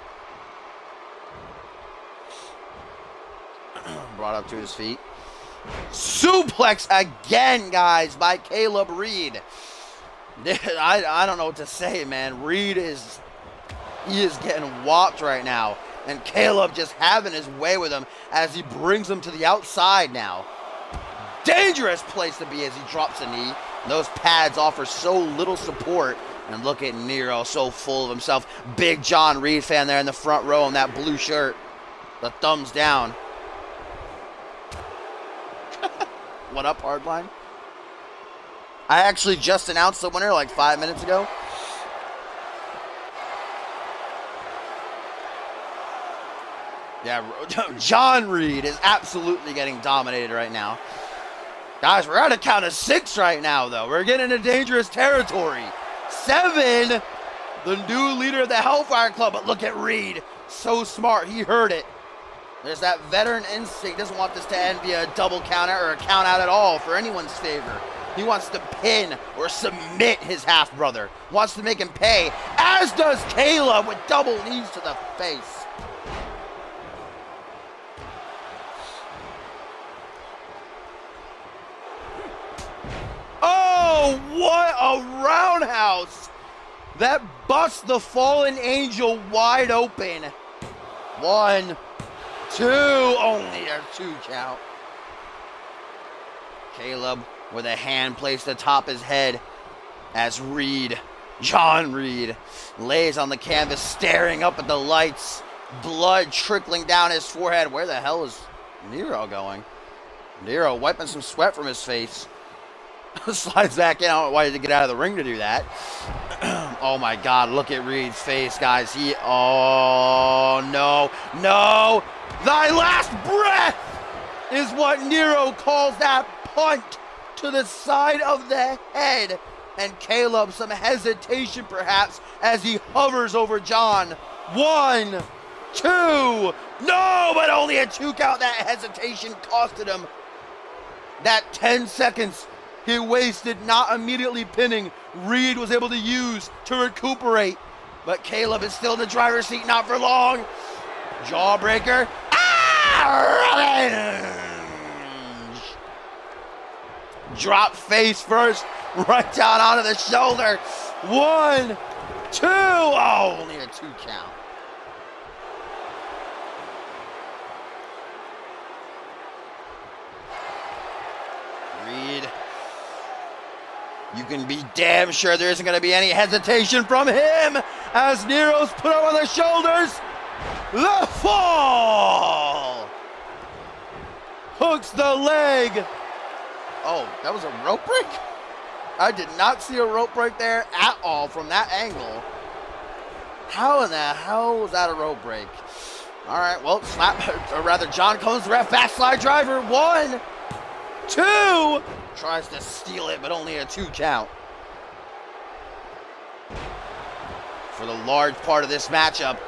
Brought up to his feet. Suplex again, guys, by Caleb Reed. I don't know what to say, man. Reed is getting whopped right now. And Caleb just having his way with him as he brings him to the outside now. Dangerous place to be as he drops a knee. Those pads offer so little support. And look at Nero, so full of himself. Big John Reed fan there in the front row in that blue shirt. The thumbs down. What up, Hardline? I actually just announced the winner like 5 minutes ago. Yeah, John Reed is absolutely getting dominated right now. Guys, we're at a count of 6 right now, though. We're getting into dangerous territory. 7, the new leader of the Hellfire Club. But look at Reed. So smart. He heard it. There's that veteran instinct. Doesn't want this to end via a double counter or a count out at all for anyone's favor. He wants to pin or submit his half-brother. Wants to make him pay, as does Caleb with double knees to the face. Oh, what a roundhouse. That busts the fallen angel wide open. 1, 2, only a 2 count. Caleb with a hand placed atop his head as Reed, John Reed, lays on the canvas staring up at the lights. Blood trickling down his forehead. Where the hell is Nero going? Nero wiping some sweat from his face. Slides back in. I don't know why he had to get out of the ring to do that. Oh my God, look at Reed's face, guys. Oh no, no. Thy last breath is what Nero calls that punt to the side of the head. And Caleb, some hesitation perhaps as he hovers over John. 1, 2. No, but only a 2 count. That hesitation costed him that 10 seconds he wasted not immediately pinning. Reed was able to use to recuperate. But Caleb is still in the driver's seat, not for long. Jawbreaker. Revenge. Drop face first, right down onto the shoulder. 1, 2. Oh, only a 2 count. Reed. You can be damn sure there isn't going to be any hesitation from him as Nero's put him on the shoulders. The fall! Hooks the leg. Oh, that was a rope break? I did not see a rope break there at all from that angle. How in the hell was that a rope break? All right, well, or rather, John Combs, the ref, backslide driver. 1, 2. Tries to steal it, but only a 2 count. For the large part of this matchup,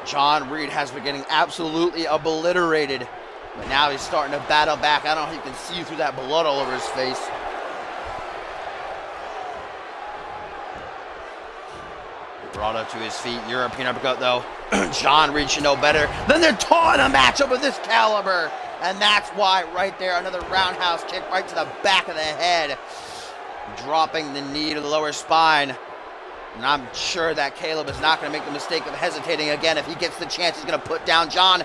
John Reed has been getting absolutely obliterated. But now he's starting to battle back. I don't know if you can see through that blood all over his face. Brought up to his feet. European uppercut, though. John Reed should know better than to taunt a matchup of this caliber. And that's why right there, another roundhouse kick right to the back of the head. Dropping the knee to the lower spine. And I'm sure that Caleb is not going to make the mistake of hesitating again. If he gets the chance, he's going to put down John.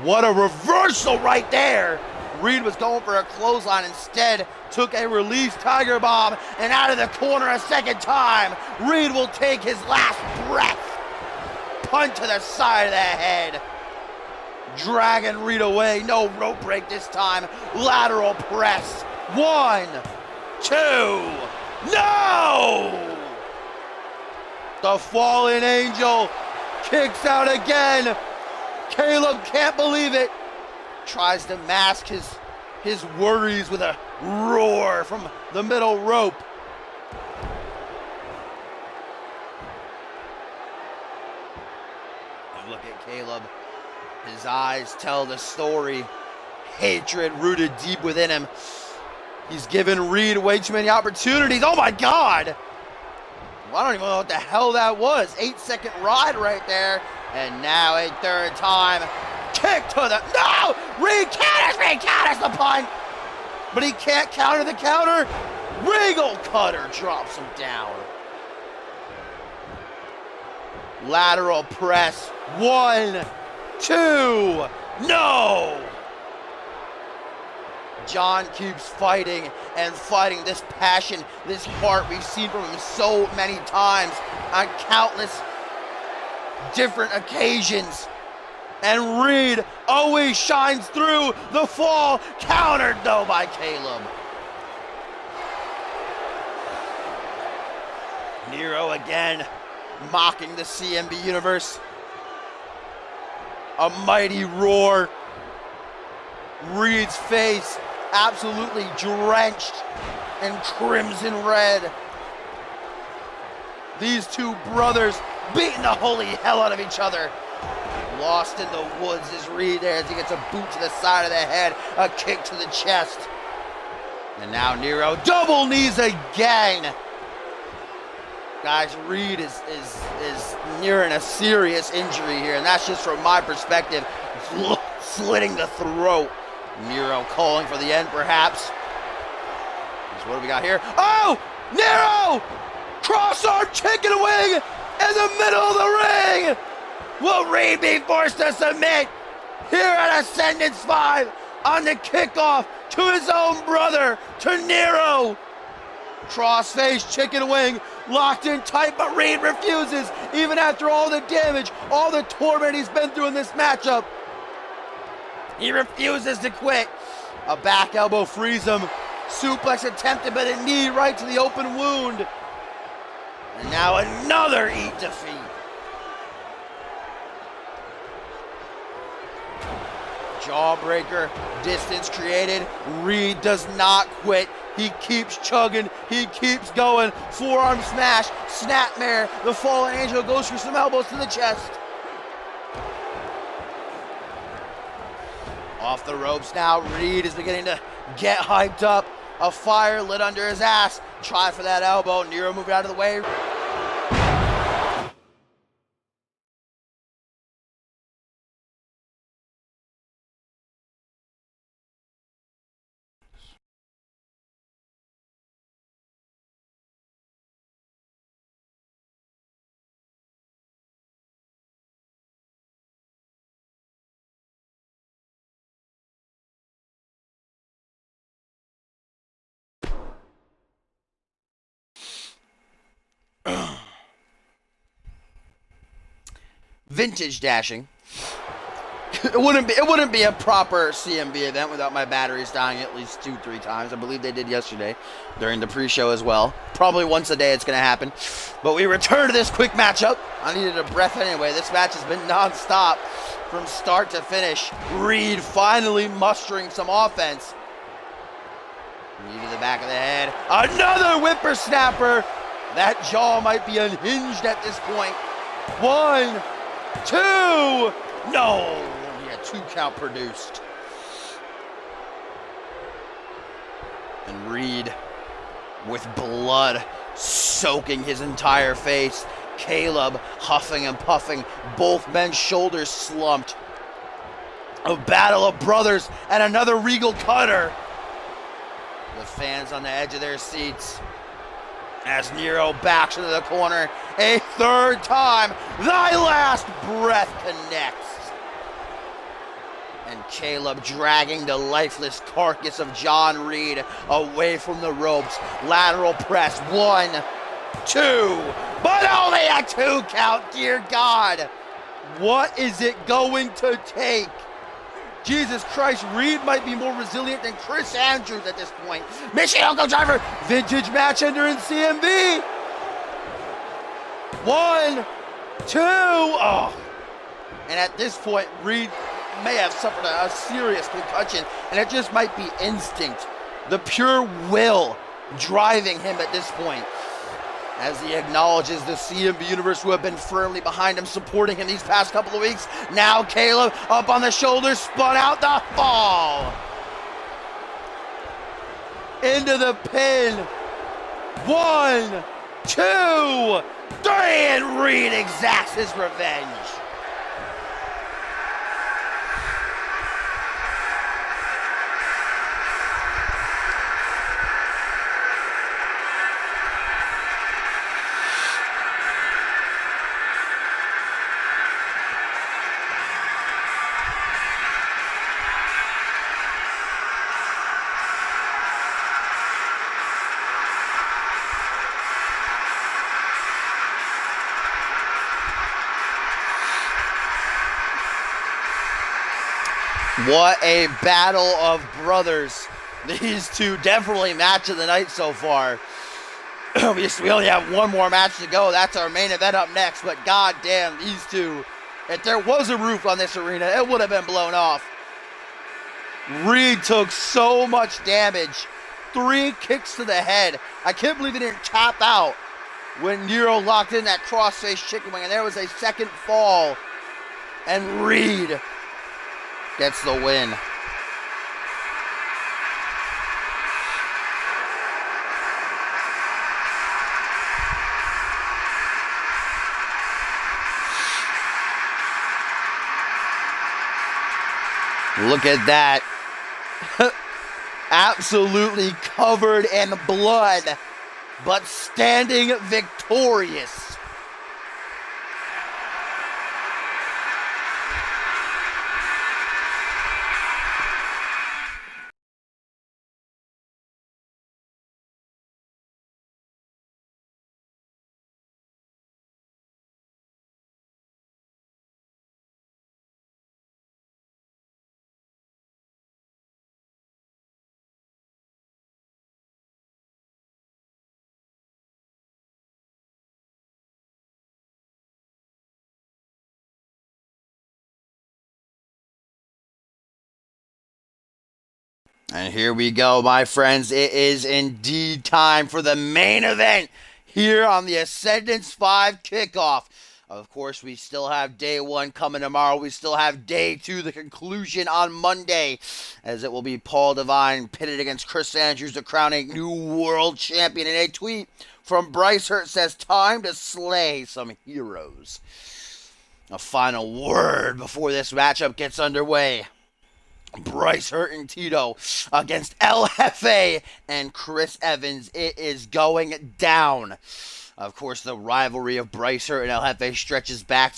What a reversal right there. Reed was going for a clothesline, instead took a release tiger bomb, and out of the corner a second time. Reed will take his last breath. Punt to the side of the head. Dragging Reed away. No rope break this time. Lateral press. 1, 2. No! The fallen angel kicks out again. Caleb can't believe it. Tries to mask his worries with a roar from the middle rope. And look at Caleb. His eyes tell the story. Hatred rooted deep within him. He's given Reed way too many opportunities. Oh my God! Well, I don't even know what the hell that was. 8-second ride right there. And now a third time. Kick to the... No! Reed counters the punt! But he can't counter the counter. Regal cutter drops him down. Lateral press. 1, 2. No! John keeps fighting and fighting. This passion, this heart we've seen from him so many times on countless different occasions. And Reed always shines through. The fall countered though by Caleb. Nero again mocking the CMV universe. A mighty roar. Reed's face absolutely drenched in crimson red. These two brothers beating the holy hell out of each other. Lost in the woods is Reed there as he gets a boot to the side of the head, a kick to the chest. And now Nero double knees again. Guys, Reed is nearing a serious injury here, and that's just from my perspective. Slitting the throat. Nero calling for the end, perhaps. What do we got here? Oh! Nero! Cross-arm chicken wing in the middle of the ring! Will Reed be forced to submit here at Ascendance 5 on the kickoff to his own brother, to Nero? Crossface chicken wing locked in tight, but Reed refuses, even after all the damage, all the torment he's been through in this matchup. He refuses to quit. A back elbow frees him. Suplex attempted, but a knee right to the open wound. And now another eat defeat. Jawbreaker, distance created. Reed does not quit. He keeps chugging. He keeps going. Forearm smash. Snapmare. The fallen angel goes for some elbows to the chest. Off the ropes now. Reed is beginning to get hyped up. A fire lit under his ass. Try for that elbow. Nero moved out of the way. Vintage dashing. it wouldn't be a proper CMV event without my batteries dying at least 2-3 times. I believe they did yesterday during the pre-show as well. Probably once a day it's going to happen. But we return to this quick matchup. I needed a breath anyway. This match has been non-stop from start to finish. Reed finally mustering some offense. Knee to the back of the head. Another whippersnapper. That jaw might be unhinged at this point. 1, 2. No. Only a 2 count produced. And Reed with blood soaking his entire face. Caleb huffing and puffing. Both men's shoulders slumped. A battle of brothers and another regal cutter. The fans on the edge of their seats as Nero backs into the corner a third time. Thy last breath connects. And Caleb dragging the lifeless carcass of John Reed away from the ropes. Lateral press. 1, 2. But only a 2 count, dear God. What is it going to take? Jesus Christ, Reed might be more resilient than Chris Andrews at this point. Michinoku driver, vintage match ender in CMV. 1, 2. Oh. And at this point, Reed may have suffered a serious concussion, and it just might be instinct. The pure will driving him at this point. As he acknowledges the CMV universe who have been firmly behind him, supporting him these past couple of weeks. Now Caleb up on the shoulders, spun out the fall. Into the pin. 1, 2, 3, and Reed exacts his revenge. What a battle of brothers. These two definitely match of the night so far. We only have one more match to go. That's our main event up next. But goddamn, these two, if there was a roof on this arena, it would have been blown off. Reed took so much damage. 3 kicks to the head. I can't believe he didn't tap out when Nero locked in that crossface chicken wing. And there was a second fall. And Reed gets the win. Look at that. Absolutely covered in blood, but standing victorious. And here we go, my friends. It is indeed time for the main event here on the Ascendance V Kickoff. Of course, we still have day 1 coming tomorrow. We still have day 2, the conclusion on Monday, as it will be Paul Devine pitted against Chris Andrews, the crowning new world champion. In a tweet from Bryce Hurt says, time to slay some heroes. A final word before this matchup gets underway. Bryce Hurt and Tito against El Jefe and Chris Evans. It is going down. Of course, the rivalry of Bryce Hurt and El Jefe stretches back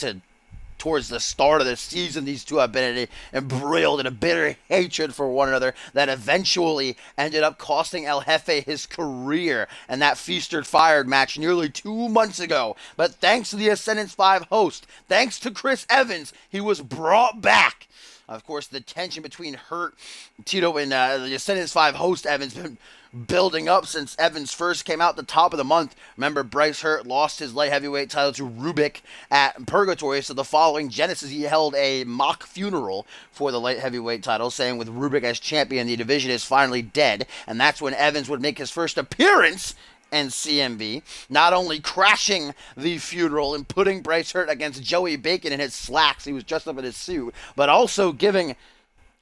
towards the start of the season. These two have been embroiled in a bitter hatred for one another that eventually ended up costing El Jefe his career and that Feast or Fired match nearly 2 months ago. But thanks to the Ascendance V host, thanks to Chris Evans, he was brought back. Of course, the tension between Hurt, Tito, and the Ascendance V host Evans been building up since Evans first came out the top of the month. Remember, Bryce Hurt lost his light heavyweight title to Rubik at Purgatory, so the following Genesis, he held a mock funeral for the light heavyweight title, saying with Rubik as champion, the division is finally dead, and that's when Evans would make his first appearance and CMV, not only crashing the funeral and putting Bryce Hurt against Joey Bacon in his slacks, he was dressed up in his suit, but also giving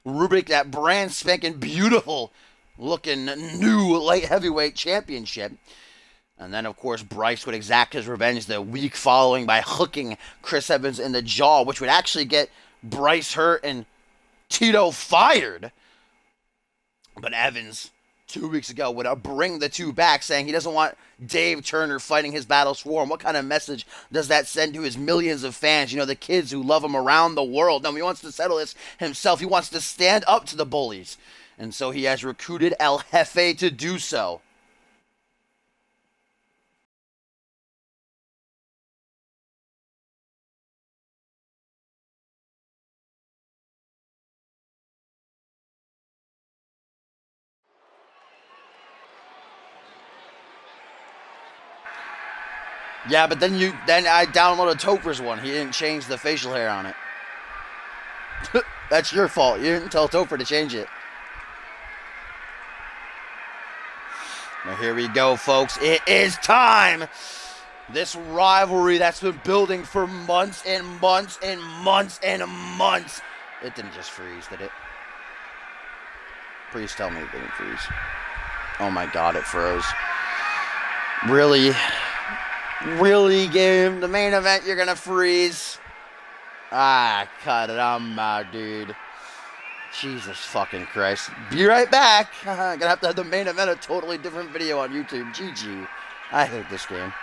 Rubik that brand spanking beautiful looking new light heavyweight championship. And then, of course, Bryce would exact his revenge the week following by hooking Chris Evans in the jaw, which would actually get Bryce Hurt and Tito fired. But Evans, 2 weeks ago, would bring the two back, saying he doesn't want Dave Turner fighting his battles for him. What kind of message does that send to his millions of fans? You know, the kids who love him around the world. No, he wants to settle this himself. He wants to stand up to the bullies. And so he has recruited El Jefe to do so. Yeah, but then I downloaded Topher's one. He didn't change the facial hair on it. That's your fault. You didn't tell Topher to change it. Now here we go, folks. It is time. This rivalry that's been building for months and months and months and months. It didn't just freeze, did it? Please tell me it didn't freeze. Oh my God, it froze. Really? Really, game? The main event, you're gonna freeze? Ah, cut it. I'm out, dude. Jesus fucking Christ. Be right back. Gonna have to have the main event, a totally different video on YouTube. GG. I hate this game.